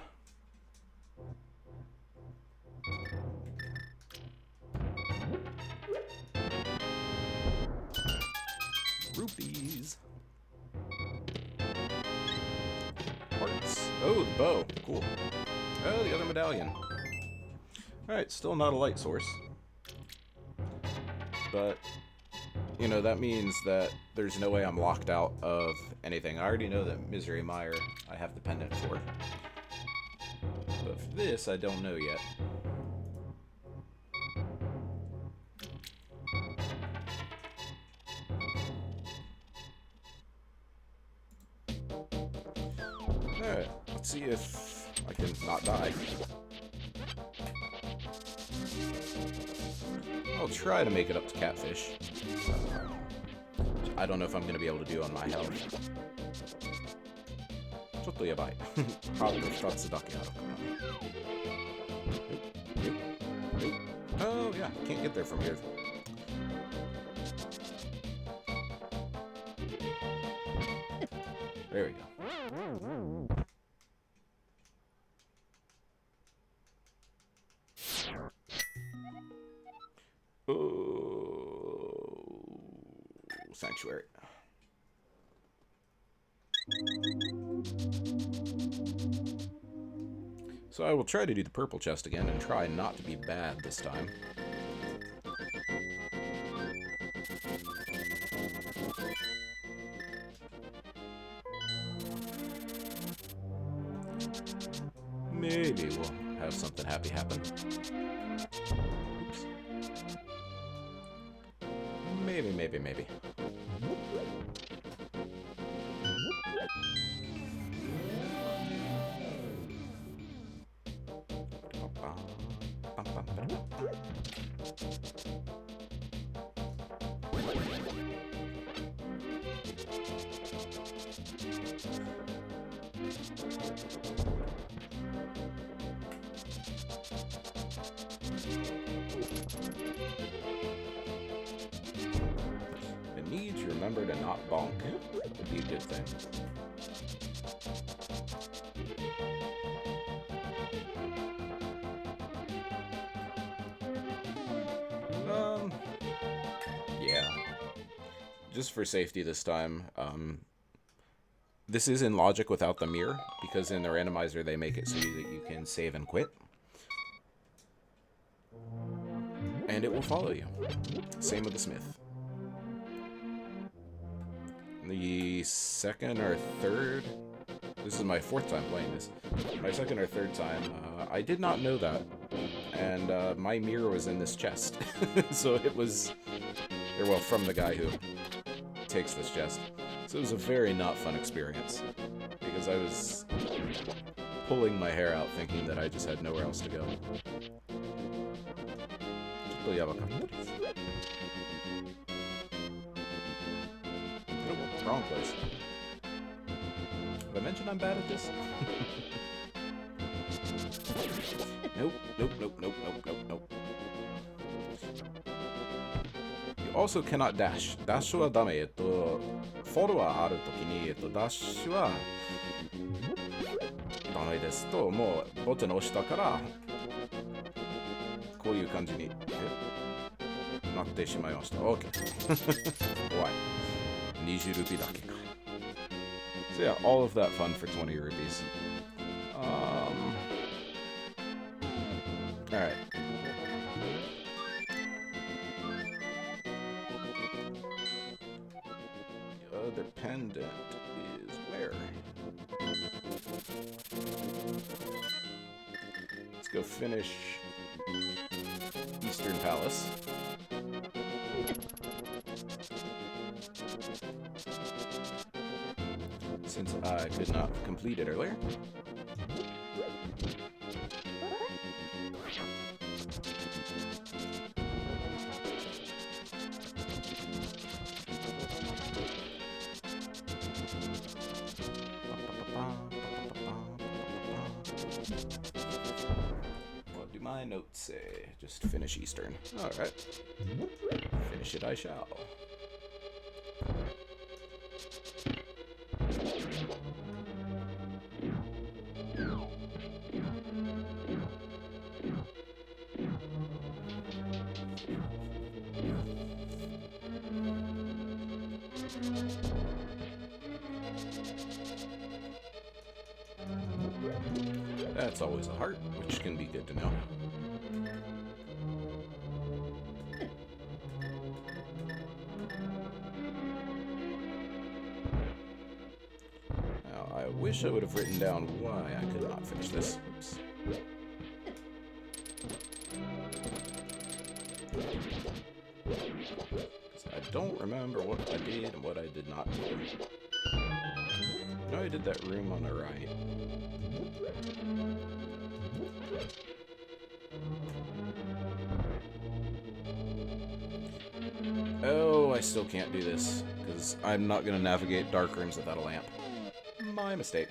Rupees. Hearts. Oh, the bow. Cool. Oh, the other medallion. Alright, still not a light source. But, you know, that means that there's no way I'm locked out of anything. I already know that Misery Mire I have the pendant for. But for this, I don't know yet. Alright, let's see if I can not die. I'll try to make it up to Catfish. I don't know if I'm going to be able to do on my health. ちょっとやばい。ハート2つだけあるかな。Oh, yeah, can't get there from here. There we go. Oh, Sanctuary. So I will try to do the purple chest again and try not to be bad this time. maybe we'll have something happy happen. Oops. Maybe. I need to remember to not bonk. Would be a good thing. Yeah. Just for safety this time, this is in logic without the mirror, because in the randomizer they make it so that you can save and quit. And it will follow you. Same with the smith. The second or third, this is my fourth time playing this, my second or third time, I did not know that, and my mirror was in this chest. So it was, or well, from the guy who takes this chest. So it was a very not fun experience, because I was pulling my hair out thinking that I just had nowhere else to go. Nope, wrong place. Have I mentioned I'm bad at this? Nope. You also cannot dash. Dash はダメ。フォローはあるときに、ダッシュはダメですと、もうボタンを押したから、こういう感じになってしまいました。OK。怖い。20 rupee だけか。So yeah, all of that fun for 20 rupees. Alright. The other pendant is where? Let's go finish Eastern Palace. Since I could not complete it earlier. What do my notes say? Just finish Eastern. Alright. Finish it I shall. That's always a heart, which can be good to know. Now, I wish I would have written down why I could not finish this. Oops. I don't remember what I did and what I did not do. I know I did that room on the right. Oh, I still can't do this, because I'm not going to navigate dark rooms without a lamp. My mistake.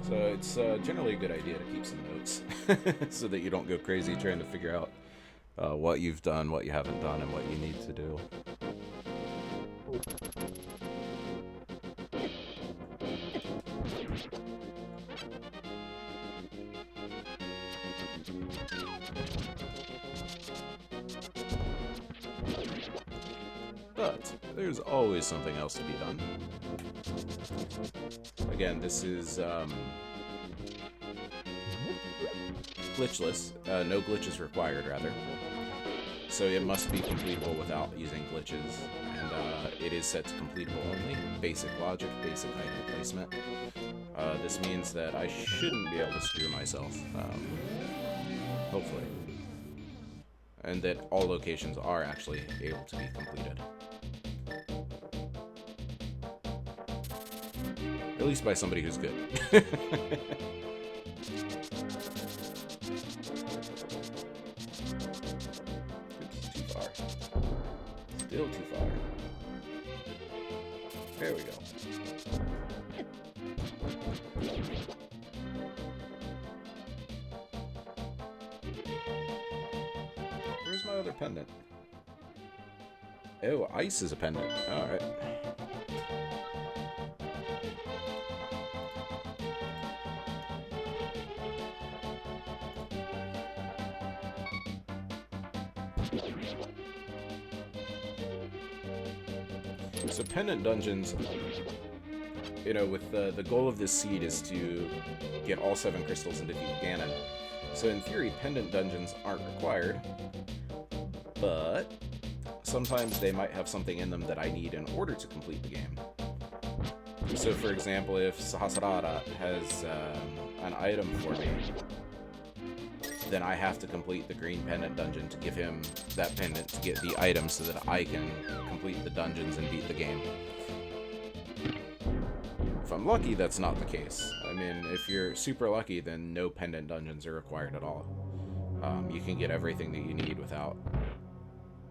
So it's generally a good idea to keep some notes so that you don't go crazy trying to figure out what you've done, what you haven't done, and what you need to do. But there's always something else to be done. Again, this is glitchless. No glitches required, rather. So it must be completable without using glitches, and it is set to completable only. Basic logic, basic item placement. This means that I shouldn't be able to screw myself, hopefully. And that all locations are actually able to be completed. At least by somebody who's good. Still too far. There we go. Where's my other pendant? Oh, ice is a pendant. Alright. So pendant dungeons, you know, with the goal of this seed is to get all 7 crystals and defeat Ganon. So in theory, pendant dungeons aren't required, but sometimes they might have something in them that I need in order to complete the game. So for example, if Sahasrara has an item for me, then I have to complete the green pendant dungeon to give him that pendant to get the item so that I can complete the dungeons and beat the game. If I'm lucky, that's not the case. I mean, if you're super lucky, then no pendant dungeons are required at all. You can get everything that you need without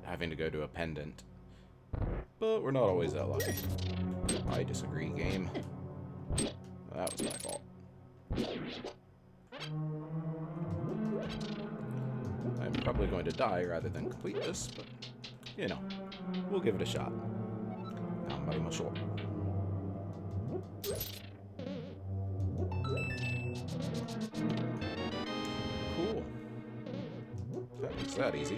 having to go to a pendant. But we're not always that lucky. I disagree, game. That was my fault. I'm probably going to die rather than complete this, but, you know, we'll give it a shot. Cool. That makes that easy.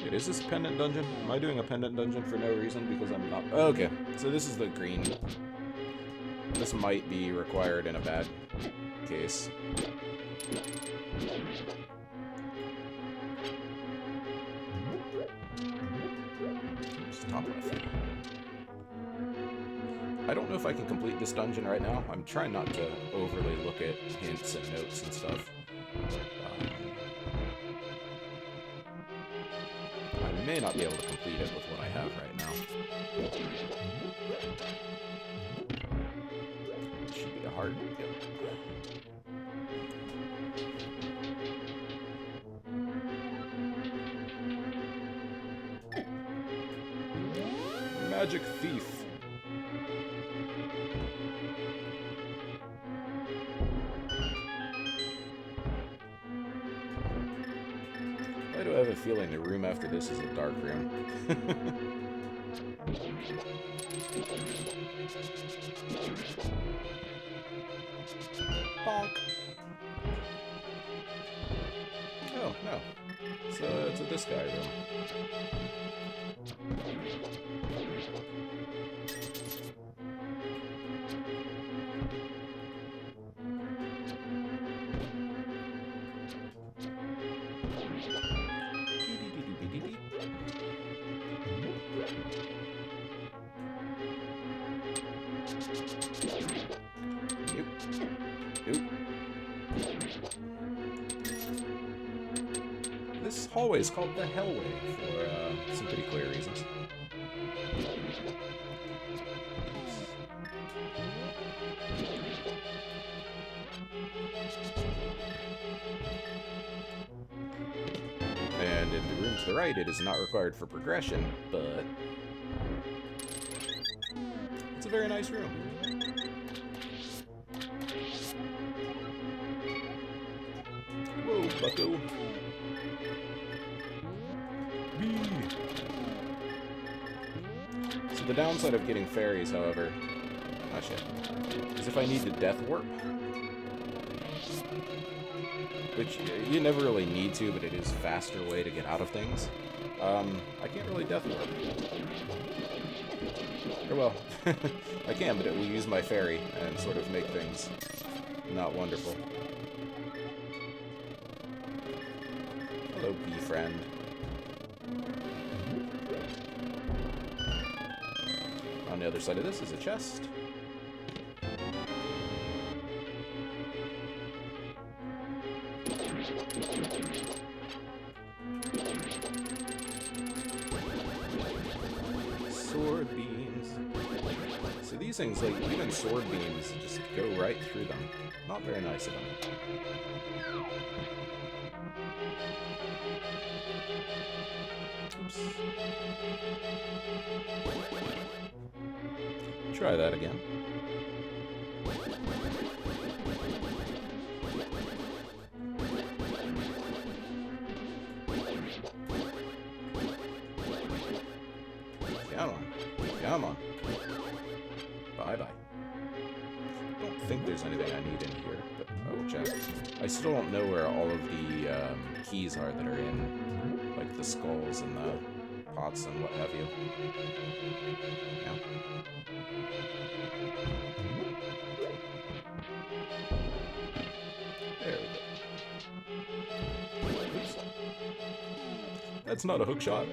Wait, is this a pendant dungeon? Am I doing a pendant dungeon for no reason because I'm not... Oh, okay, so this is the green. This might be required in a bad case. Just top left. I don't know if I can complete this dungeon right now. I'm trying not to overly look at hints and notes and stuff. I may not be able to complete it with what I have right now. It should be a hard... Yep. Magic Thief. Why do I have a feeling the room after this is a dark room? Bonk. Oh, no. It's a this guy room. This hallway is called the Hellway for some pretty clear reasons. And in the room to the right, it is not required for progression, but it's a very nice room. Whoa, bucko. So the downside of getting fairies, however, is if I need to death warp. Which you never really need to, but it is a faster way to get out of things. I can't really death warp. Or well, I can, but it will use my fairy and sort of make things not wonderful. Hello, bee friend. On the other side of this is a chest. Sword beams. So these things, like, even sword beams, just go right through them. Not very nice of them. Oops. Try that again. Come on. Come on. Bye-bye. I don't think there's anything I need in here, but I will check. I still don't know where all of the keys are that are in, like, the skulls and the pots and what have you. Yeah. There we go. Oops. That's not a hook shot.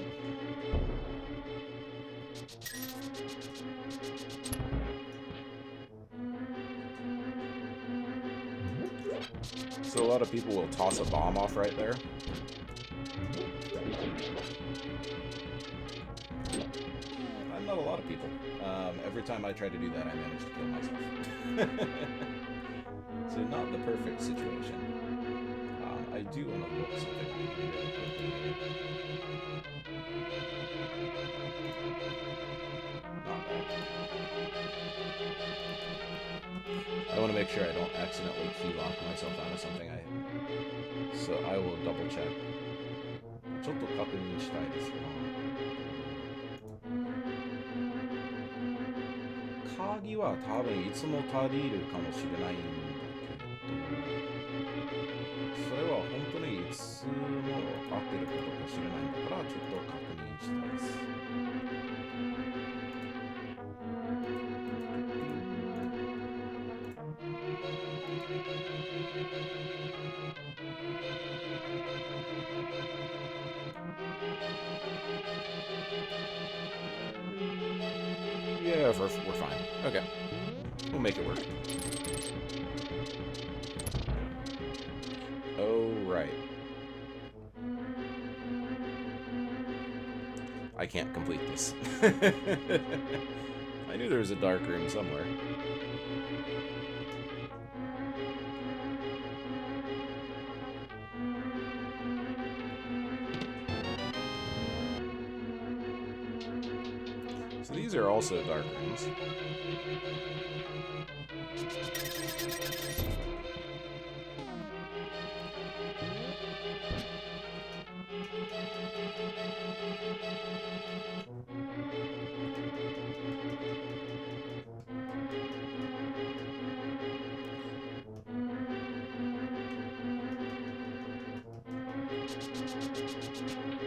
So a lot of people will toss a bomb off right there. Not a lot of people. Every time I try to do that, I manage to kill myself. So not the perfect situation. I do want to look something really quickly here. Not bad. I want to make sure I don't accidentally key lock myself out of something. So I will double check. ちょっと確認したいですよ。鍵は多分いつも足りるかもしれないんだけど、それは本当にいつも合ってることか知れないんだから、ちょっと確認したいです。Yeah, we're fine. Okay. We'll make it work. Oh, right. I can't complete this. I knew there was a dark room somewhere. So these are also dark rooms.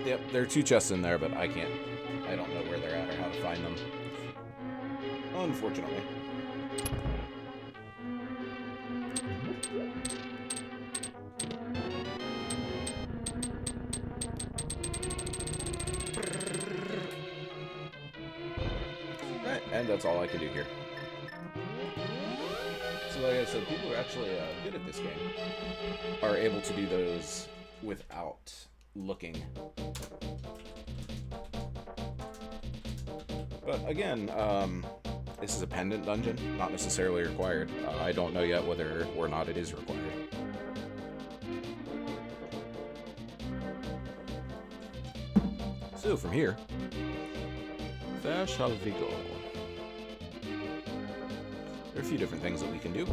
Yep, there are two chests in there, but I don't know where they're at or how to find them. Unfortunately. Right, and that's all I can do here. So like I said, people who are actually good at this game are able to do those without looking. But again, this is a pendant dungeon, not necessarily required. I don't know yet whether or not it is required. So from here, where shall we go? There are a few different things that we can do.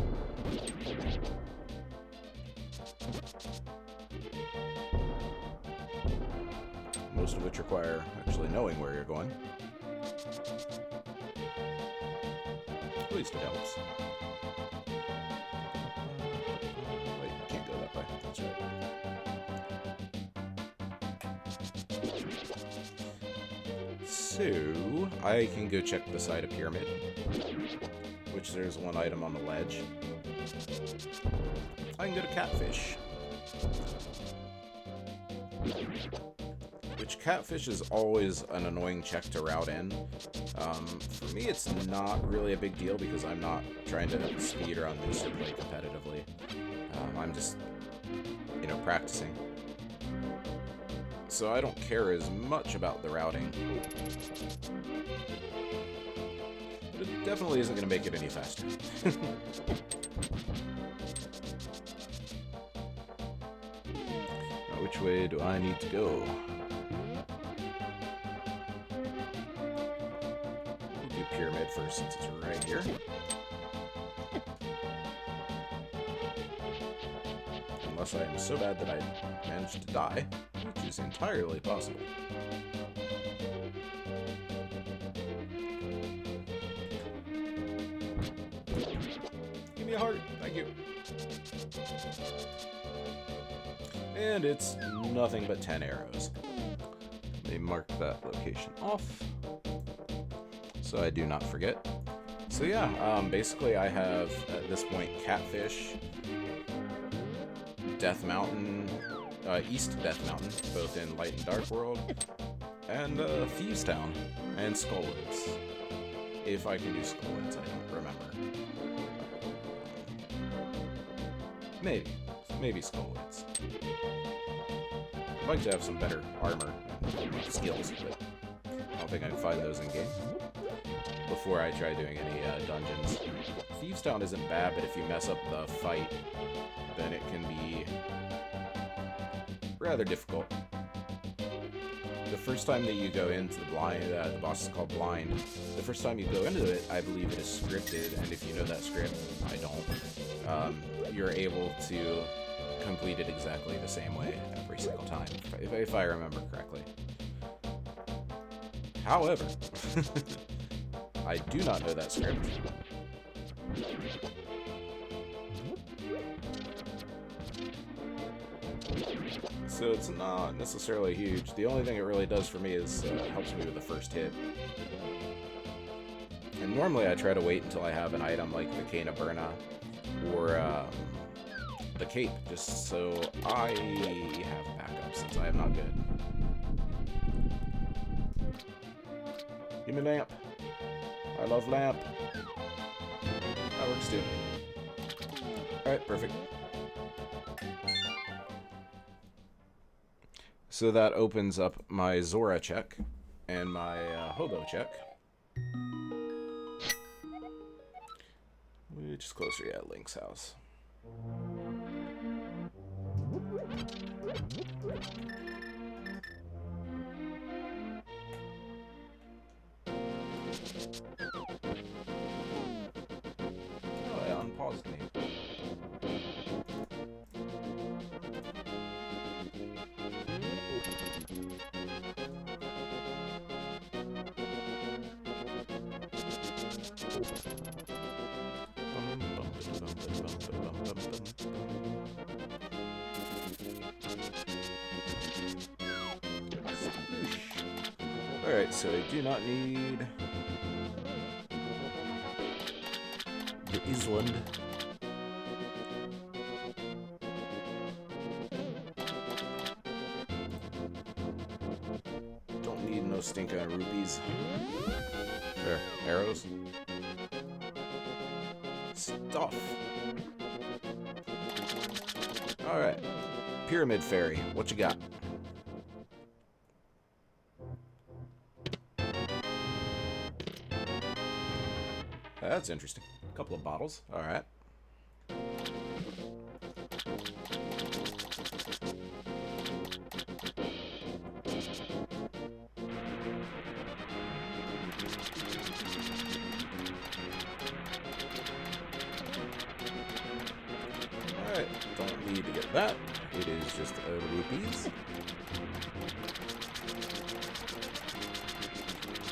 Most of which require actually knowing where you're going. At least it helps. Wait, I can't go that way. That's right. So, I can go check the side of Pyramid, which there's one item on the ledge. I can go to Catfish, which Catfish is always an annoying check to route in. For me, it's not really a big deal because I'm not trying to speed run this or play competitively. I'm just, you know, practicing. So I don't care as much about the routing. But it definitely isn't going to make it any faster. Now, which way do I need to go? We'll do Pyramid first since it's right here. Unless I am so bad that I managed to die, which is entirely possible. Give me a heart, thank you. And it's nothing but 10 arrows. Let me mark that location off, so I do not forget. So yeah, basically I have, at this point, Catfish, Death Mountain, East Death Mountain, both in Light and Dark World, and Thieves Town, and Skullwoods. If I can do Skullwoods, I don't remember. Maybe Skullwoods. I'd like to have some better armor and skills, but I don't think I can find those in game before I try doing any dungeons. Thieves Town isn't bad, but if you mess up the fight, then it can be rather difficult. The first time that you go into the blind, the boss is called Blind. The first time you go into it, I believe it is scripted, and if you know that script, I don't, you're able to complete it exactly the same way every single time, if I remember correctly. However, I do not know that script. So it's not necessarily huge. The only thing it really does for me is helps me with the first hit. And normally I try to wait until I have an item like the Cane of Burna or the Cape, just so I have backup since I am not good. Give me lamp. I love lamp. That works too. Alright, perfect. So that opens up my Zora check and my Hobo check. Which is closer, yeah, Link's house. Oh, yeah, unpaused me. Alright, so I do not need the Island. Don't need no stinking rupees. There, arrows. Stuff. Alright. Pyramid Fairy, what you got? That's interesting. A couple of bottles. Alright. Alright, don't need to get that. It is just rupees.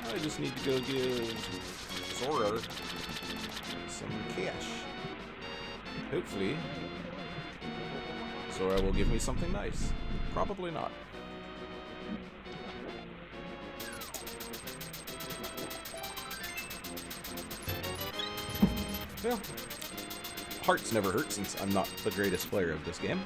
I just need to go give Zora some cash. Hopefully, Zora will give me something nice. Probably not. Well, hearts never hurt since I'm not the greatest player of this game.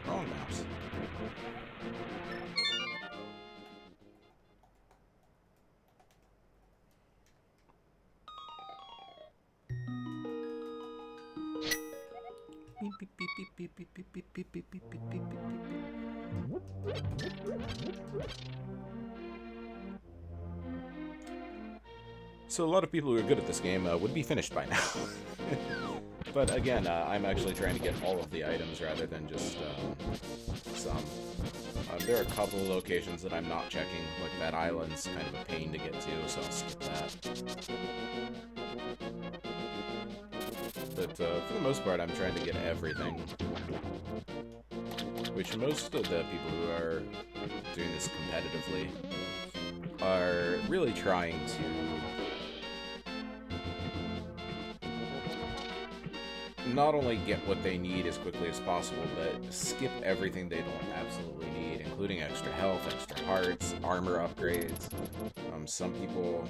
Wrong mouse. So a lot of people who are good at this game would be finished by now. But again, I'm actually trying to get all of the items rather than just some. There are a couple of locations that I'm not checking, like that island's kind of a pain to get to, so I'll skip that. But for the most part, I'm trying to get everything. Which most of the people who are doing this competitively are really trying to not only get what they need as quickly as possible, but skip everything they don't absolutely need, including extra health, extra hearts, armor upgrades. Some people,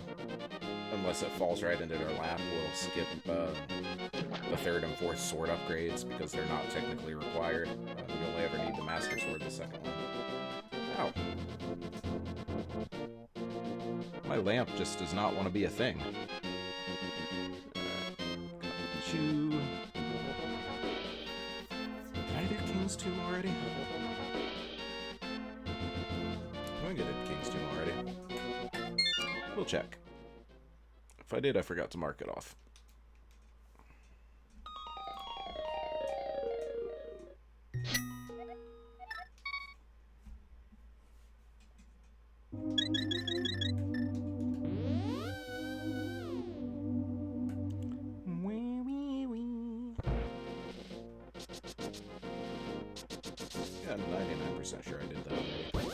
unless it falls right into their lap, will skip the third and fourth sword upgrades because they're not technically required. You only ever need the Master Sword, the second one. Ow. My lamp just does not want to be a thing. Did I do King's Tomb already? I think I did King's Tomb already. We'll check. If I did, I forgot to mark it off. Yeah, I'm 99% sure I did that already.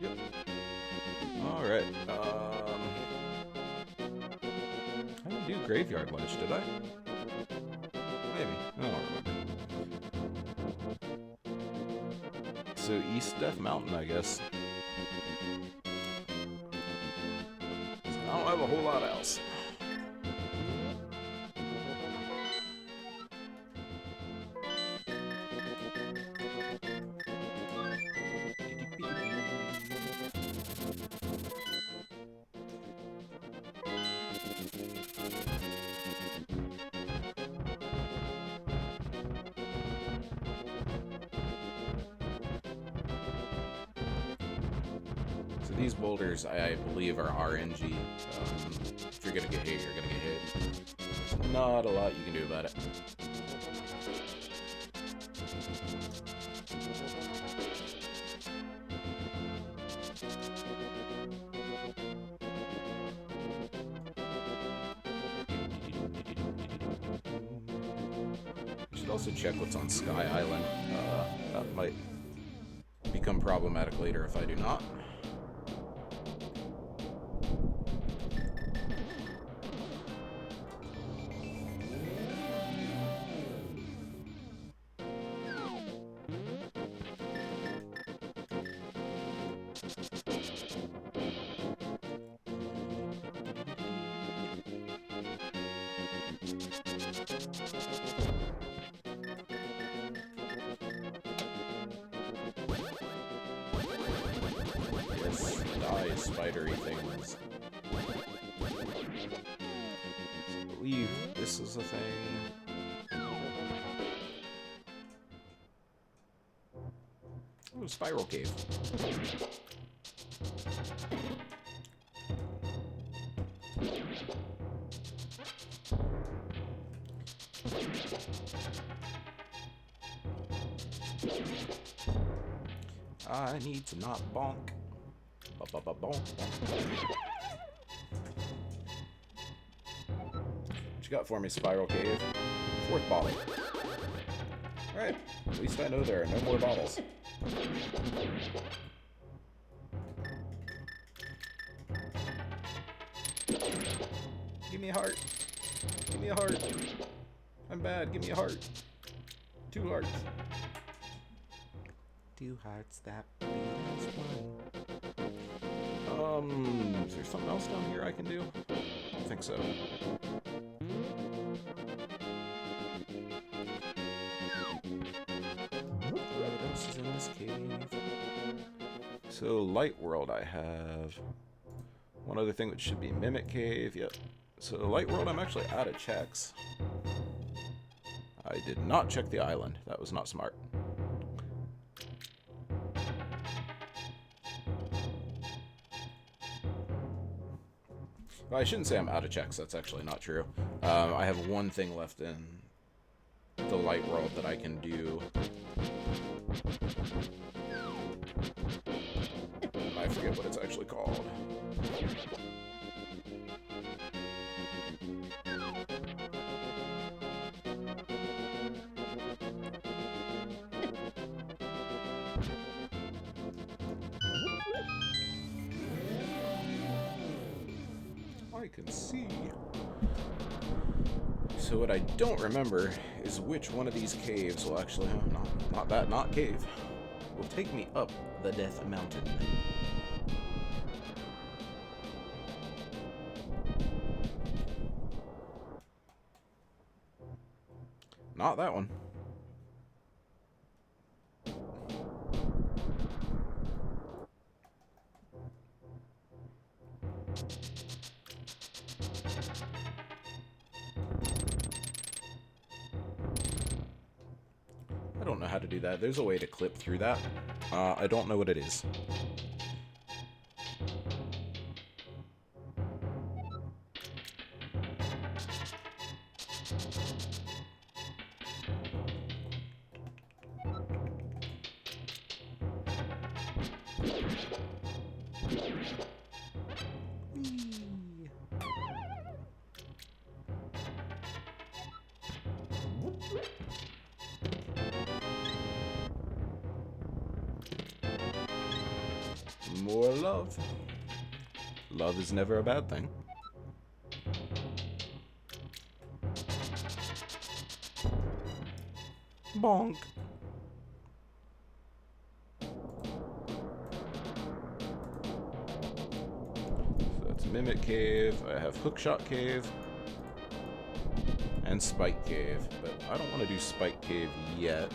Yep. Alright, I didn't do Graveyard Ledge, did I? Maybe. I don't remember. So, East Death Mountain, I guess. I don't have a whole lot else. These boulders, I believe, are RNG. If you're gonna get hit, you're gonna get hit. There's not a lot you can do about it. I should also check what's on Sky Island. That might become problematic later if I do not. Die, spidery things. I believe this is a thing. Oh, Spiral Cave. I need to not bonk. What you got for me, Spiral Cave? Fourth bottle. Alright, at least I know there are no more bottles. Give me a heart. Give me a heart. I'm bad, give me a heart. 2 hearts. Two hearts that beat as one. Is there something else down here I can do? I think so. What else is in this cave? So, Light World I have. One other thing which should be Mimic Cave, yep. So, Light World, I'm actually out of checks. I did not check the island. That was not smart. Well, I shouldn't say I'm out of checks. That's actually not true. I have one thing left in the Light World that I can do. I forget what it's actually called. I can see. So what I don't remember is which one of these caves will actually, not cave, will take me up the Death Mountain. Not that one. I don't know how to do that. There's a way to clip through that. I don't know what it is. More love. Love is never a bad thing. Bonk. So that's Mimic Cave. I have Hookshot Cave. And Spike Cave. But I don't want to do Spike Cave yet.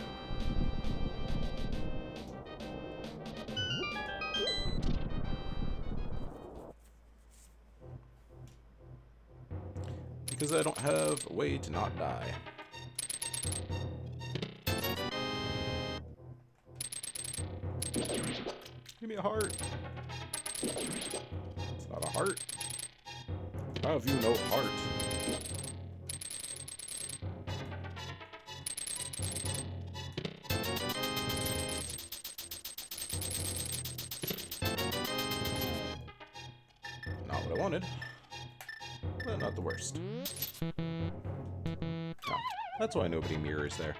Because I don't have a way to not die. Give me a heart. It's not a heart. How have you no heart? Not what I wanted. But not the worst. Oh, that's why nobody mirrors there.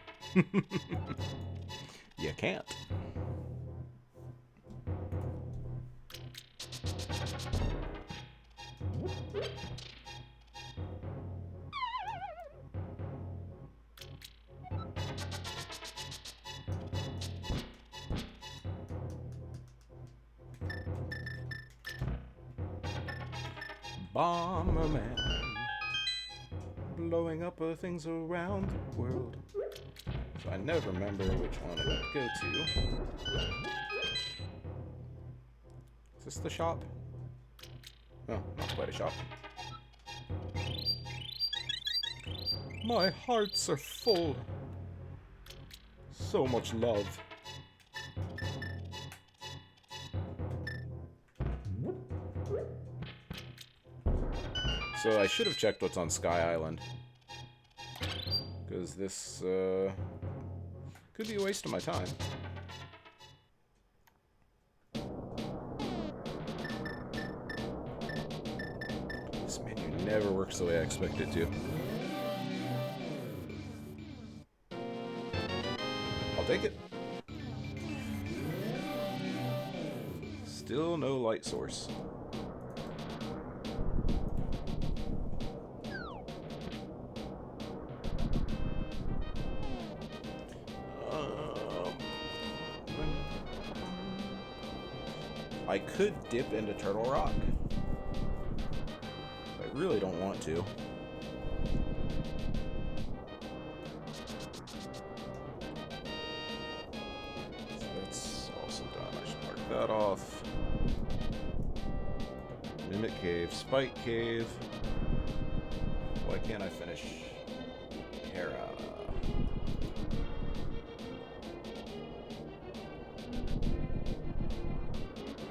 You can't. Bomberman, blowing up things around the world. So I never remember which one I would go to. Is this the shop? No, not quite a shop. My hearts are full. So much love. So I should have checked what's on Sky Island. Because this could be a waste of my time. This menu never works the way I expect it to. I'll take it. Still no light source. I could dip into Turtle Rock. I really don't want to. So that's also done. I should mark that off. Mimic Cave, Spike Cave. Why can't I finish Hera?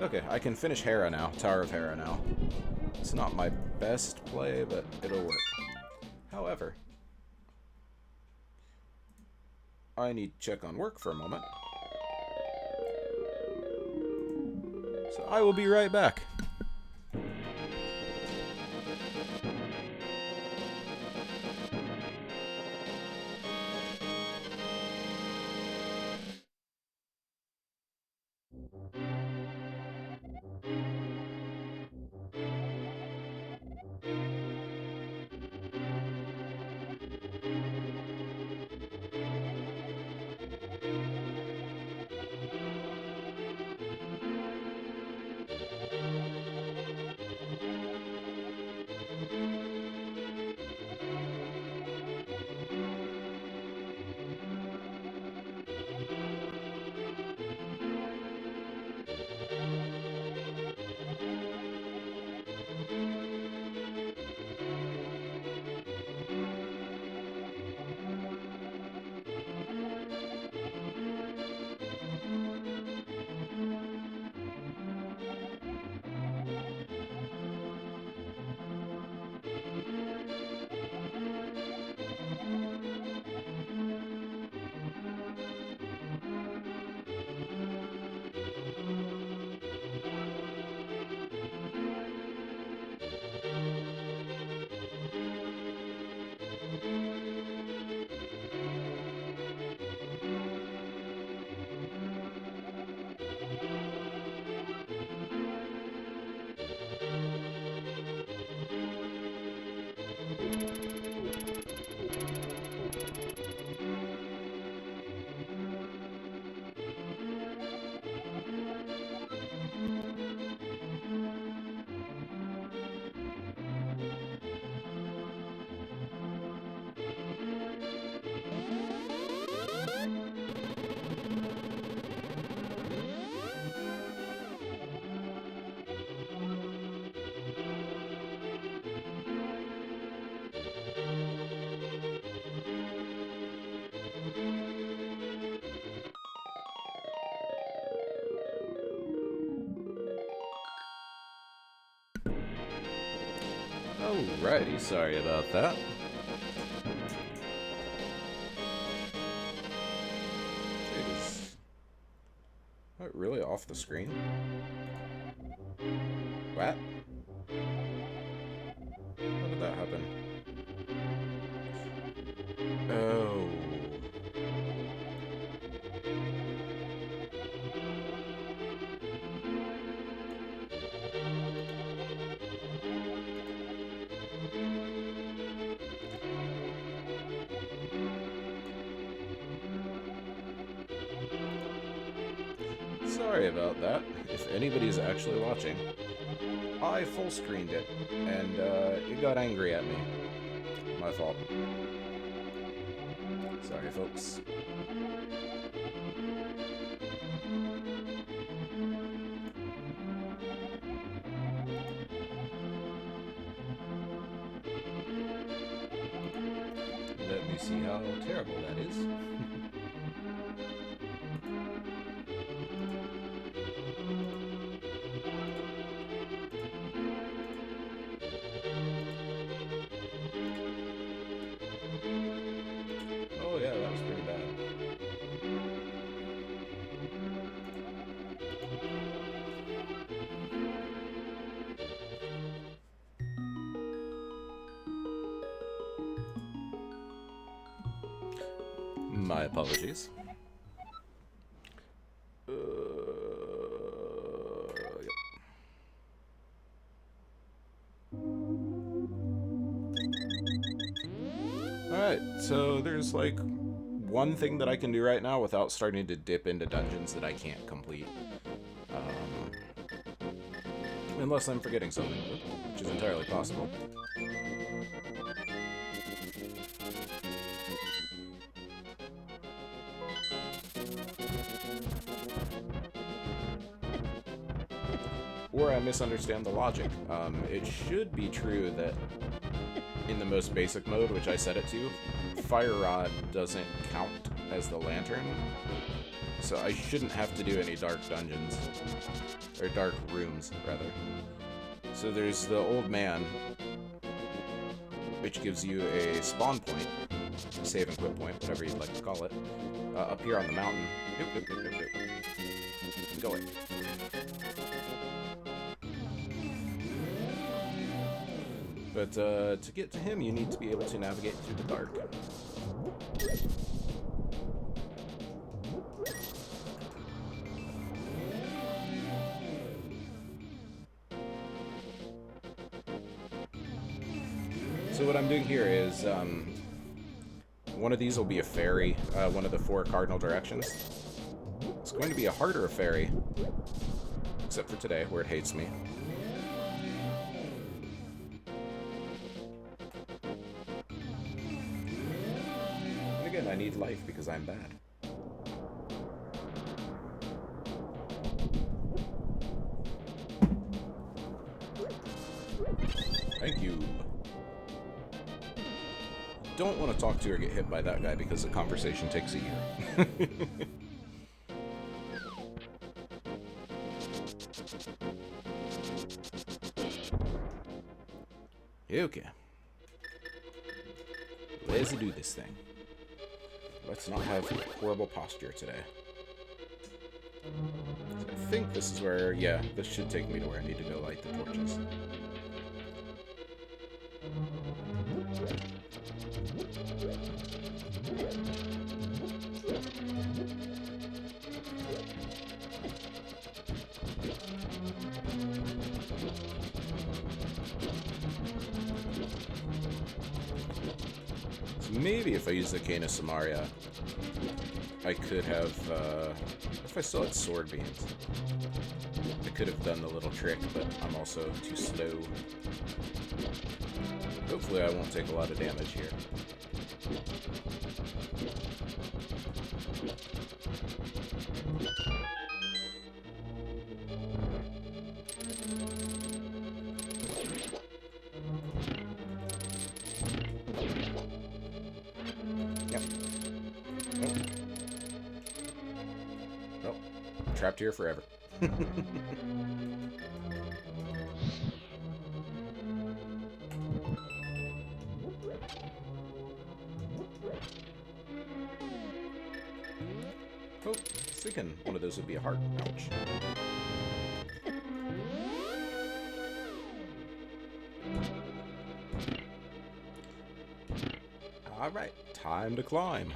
Okay, I can finish Hera now. Tower of Hera now. It's not my best play, but it'll work. However, I need to check on work for a moment. So I will be right back. Alrighty, sorry about that. What, really off the screen? What? How did that happen? Oh. Sorry about that, if anybody's actually watching. I full screened it, and it got angry at me. My fault. Sorry, folks. Let me see how terrible that is. Oh yeah, that was pretty bad. My apologies. Yep. Alright, so there's like one thing that I can do right now without starting to dip into dungeons that I can't complete. Unless I'm forgetting something, which is entirely possible. Or I misunderstand the logic. It should be true that in the most basic mode, which I set it to, Fire Rod doesn't count as the lantern. So I shouldn't have to do any dark dungeons. Or dark rooms, rather. So there's the Old Man, which gives you a spawn point, a save and quit point, whatever you'd like to call it, up here on the mountain. Go it. But to get to him, you need to be able to navigate through the dark. So what I'm doing here is, one of these will be a fairy, one of the 4 cardinal directions. It's going to be a harder fairy, except for today, where it hates me. And again, I need life because I'm bad. Thank you. Don't want to talk to or get hit by that guy because the conversation takes a year. Okay. Let's do this thing. Let's not have horrible posture today. So I think this is where, yeah, this should take me to where I need to go light the torches. So maybe if I use the Cane of Samaria, I could have, if I still had sword beams, I could have done the little trick, but I'm also too slow. Hopefully I won't take a lot of damage here. Yep. Nope. Nope. Trapped here forever. Oh, I was thinking one of those would be a heart. Ouch. Alright, time to climb.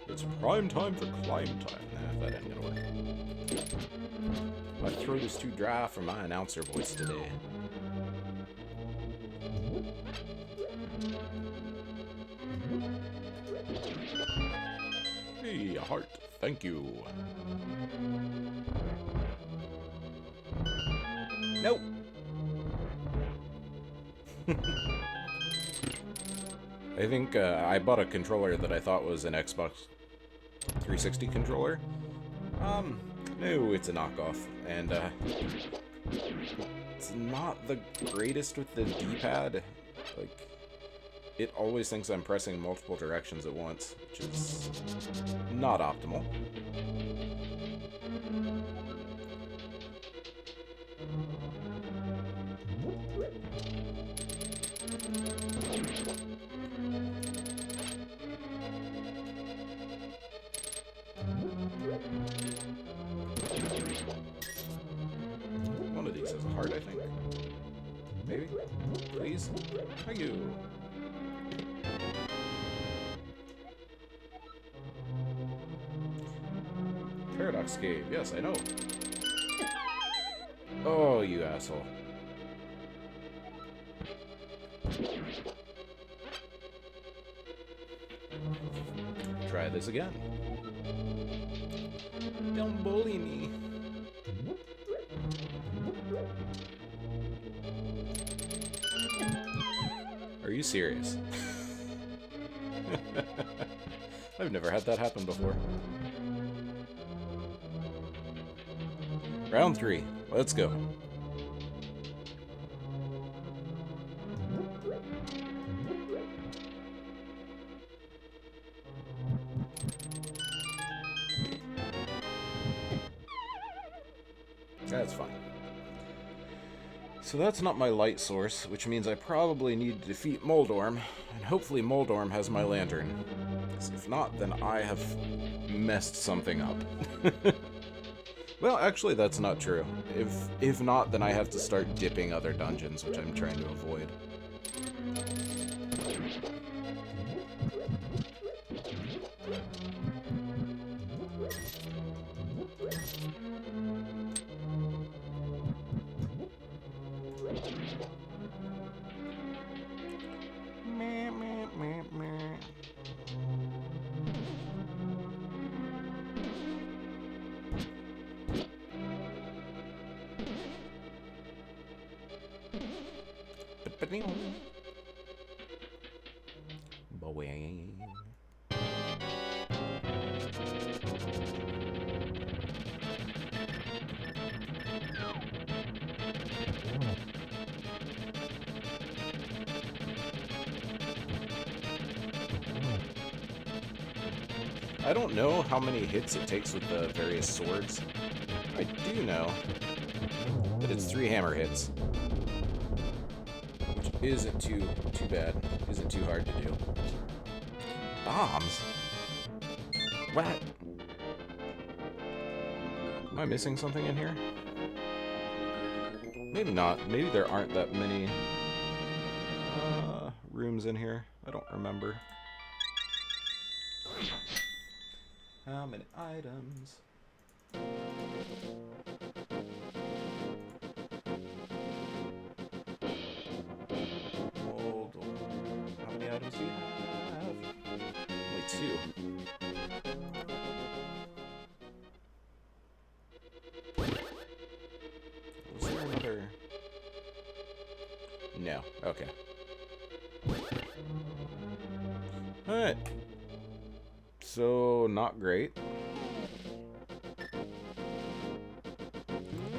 It's prime time for climb time. Nah, that ain't gonna work. My throat is too dry for my announcer voice today. Hey, a heart. Thank you. Nope. I think I bought a controller that I thought was an Xbox 360 controller. No, it's a knockoff, and it's not the greatest with the D-pad. Like, it always thinks I'm pressing multiple directions at once, which is not optimal. One of these has a heart, I think. Maybe? Please? Thank you. Paradox Cave. Yes, I know. Oh, you asshole. Try this again. Don't bully me. Are you serious? I've never had that happen before. Round 3. Let's go. That's fine. So that's not my light source, which means I probably need to defeat Moldorm, and hopefully Moldorm has my lantern. 'Cause if not, then I have messed something up. Well, actually, that's not true. If not, then I have to start dipping other dungeons, which I'm trying to avoid. Boing. I don't know how many hits it takes with the various swords. I do know that it's 3 hammer hits. Isn't too bad. Isn't too hard to do. Bombs? What? Am I missing something in here? Maybe not. Maybe there aren't that many rooms in here. I don't remember. How many items? Do you have? Only 2. Was there another? No. Okay. Alright. So, not great.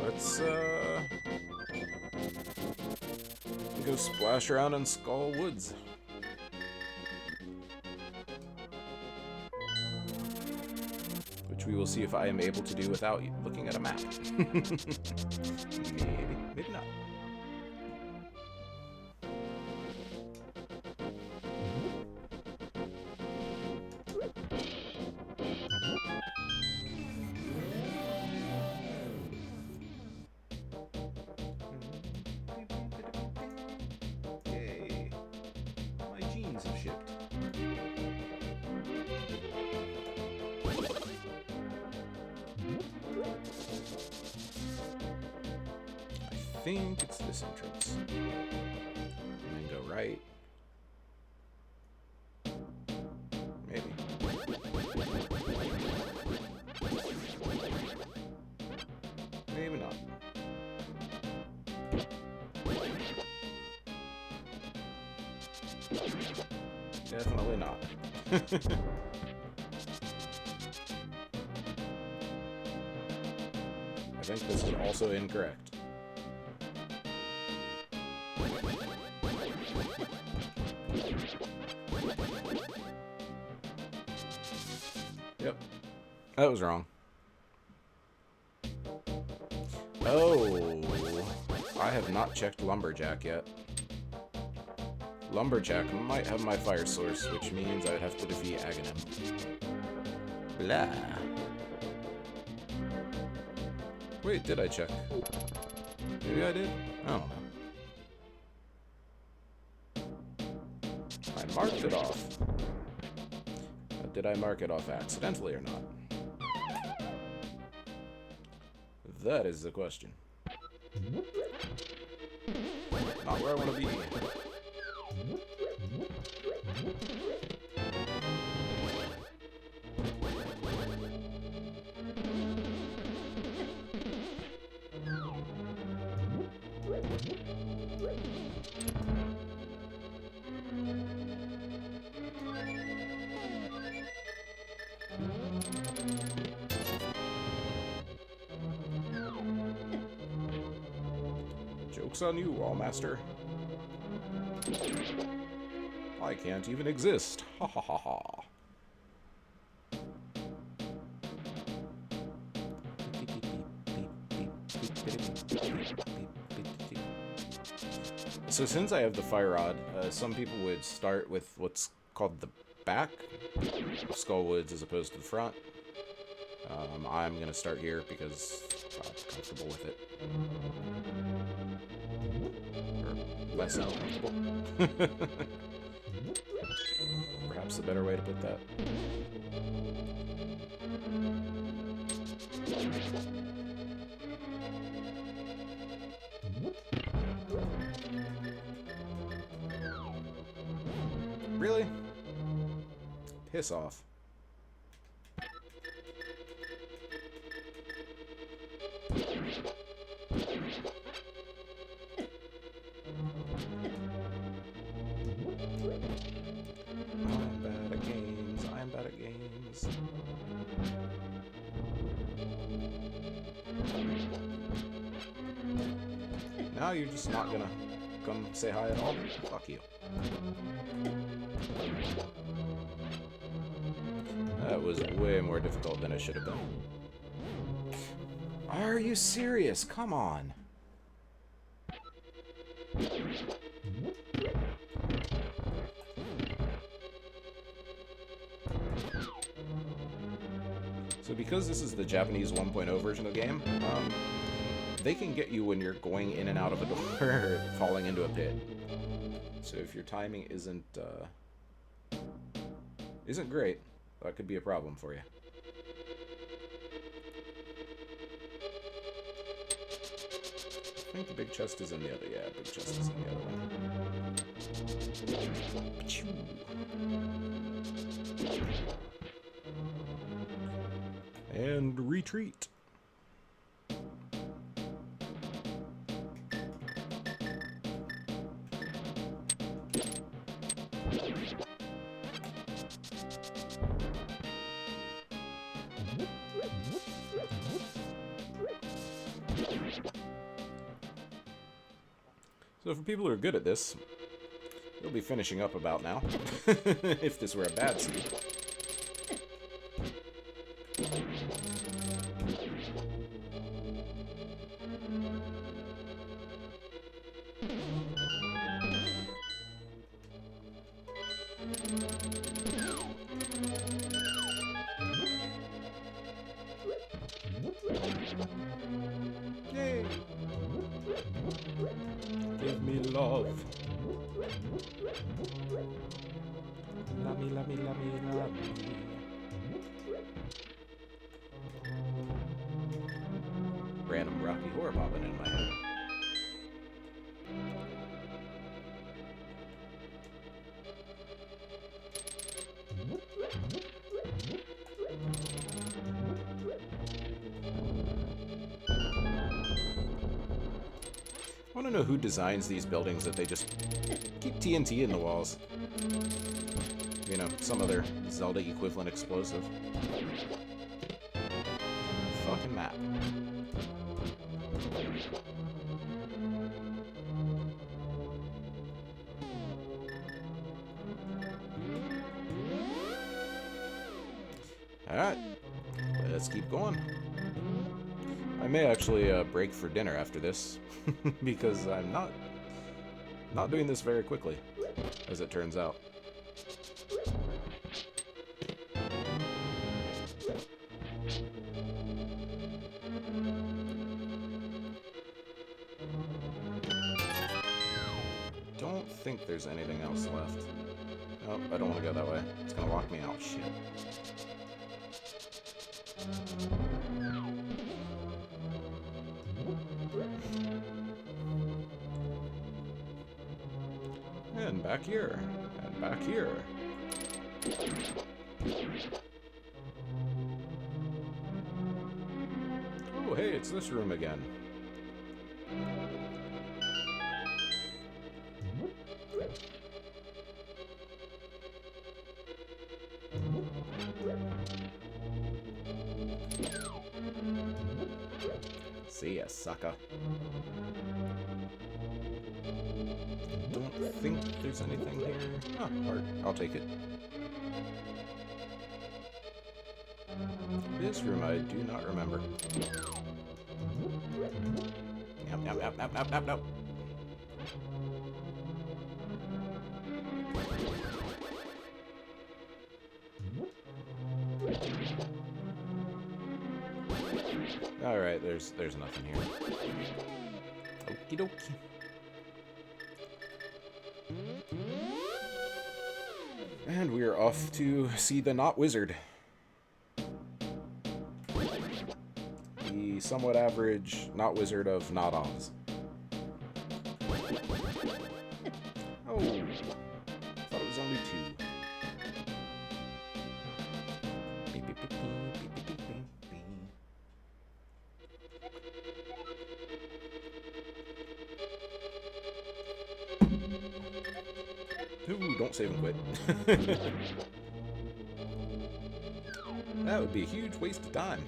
Let's, go splash around in Skull Woods. We will see if I am able to do without looking at a map. Maybe not. Yay. My jeans have shipped. I think it's this entrance. And then go right. Maybe. Maybe not. Definitely not. I think this is also incorrect. Yep. That was wrong. Oh, I have not checked Lumberjack yet. Lumberjack might have my fire source, which means I would have to defeat Aghanim. Blah. Wait, did I check? Maybe I did? I don't know. I marked it off. Did I mark it off accidentally or not? That is the question. Not where I want to be. Joke's on you, Allmaster. I can't even exist. Ha ha ha ha. So since I have the fire rod, some people would start with what's called the back of Skullwoods as opposed to the front. I'm going to start here because I'm comfortable with it. Or less uncomfortable. Perhaps a better way to put that. Really? Piss off. I'm bad at games. I'm bad at games. Now you're just not gonna come say hi at all? Fuck you. That was way more difficult than it should have been. Are you serious? Come on. So because this is the Japanese 1.0 version of the game, they can get you when you're going in and out of a door or falling into a pit. So if your timing isn't great, that could be a problem for you. I think the big chest is in the other. Yeah, big chest is in the other one. And retreat. So for people who are good at this, you'll be finishing up about now, if this were a bad seed. Yay! Give me love. Love me, love me, love me, love me. Random Rocky Horror popping in my head. I want to know who designs these buildings that they just keep TNT in the walls. You know, some other Zelda equivalent explosive. Fucking map. Alright, let's keep going. I may actually break for dinner after this, because I'm not doing this very quickly, as it turns out. Don't think there's anything else left. Oh, I don't want to go that way. It's gonna lock me out. Shit. And back here. And back here. Oh, hey, it's this room again. See ya, sucker. Don't think there's anything here. Ah, heart. I'll take it. This room I do not remember. Yep. Alright, there's nothing here. Okie dokie. And we are off to see the Not Wizard. The somewhat average Not Wizard of Not Oz. Oh, thought it was only 2. Ooh, don't save and quit. That would be a huge waste of time.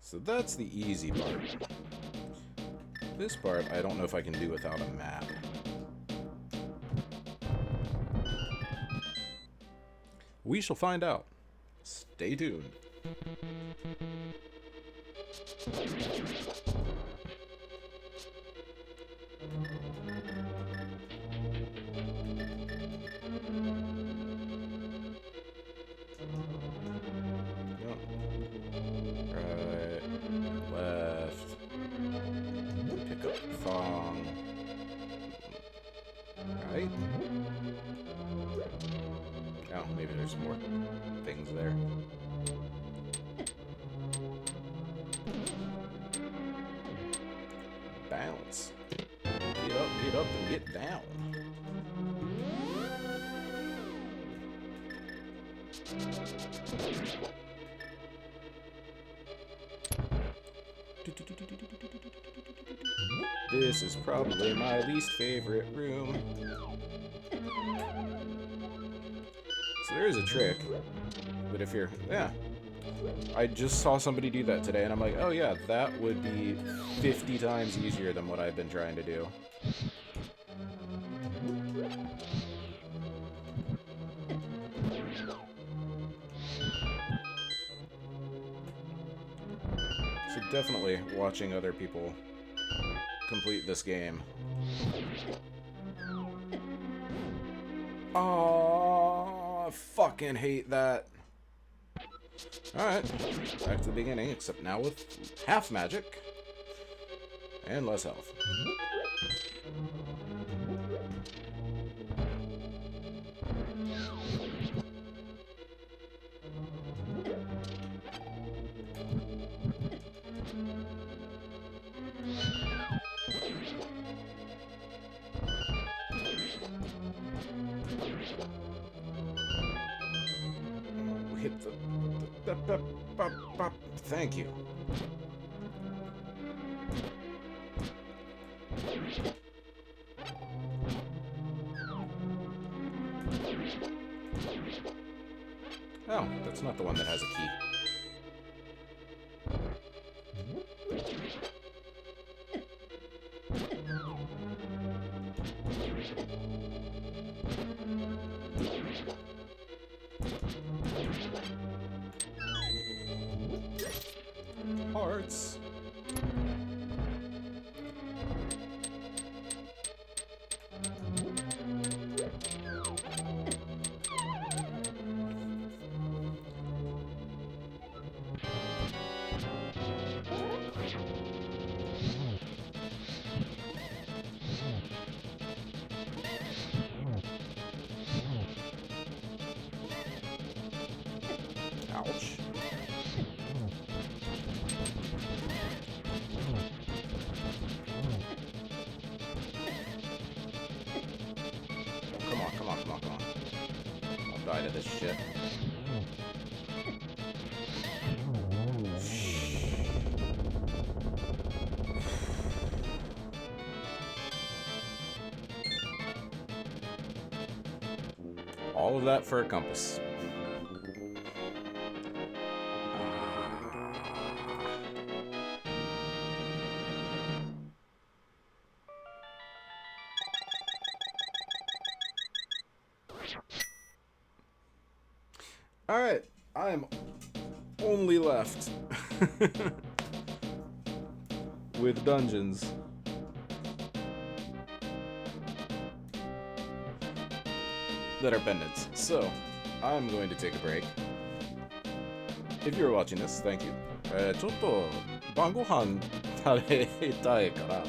So that's the easy part. This part, I don't know if I can do without a map. We shall find out. Stay tuned. Right, left, pick up the thong, right? Oh, maybe there's more things there. Bounce. Get up, and get down. This is probably my least favorite room. So there is a trick, but if you're, yeah. I just saw somebody do that today, and I'm like, oh yeah, that would be 50 times easier than what I've been trying to do. So definitely watching other people complete this game. Oh, I fucking hate that. Alright, back to the beginning, except now with half magic and less health. Hit the thank you. Oh, that's not the one that has a key. Hearts. Ouch. Come on. I'll die to this shit. All of that for a compass. Alright, I am only left with dungeons. That are pendants. So, I'm going to take a break. If you're watching this, thank you. ちょっと晩ご飯食べたいか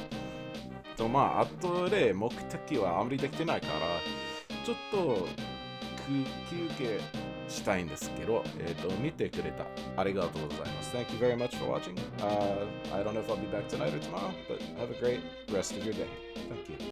ら、まあ後で目的はあまりできてないから、ちょっと休憩したいんですけど、見てくれたありがとうございます。Thank you very much for watching. I don't know if I'll be back tonight or tomorrow, but have a great rest of your day. Thank you.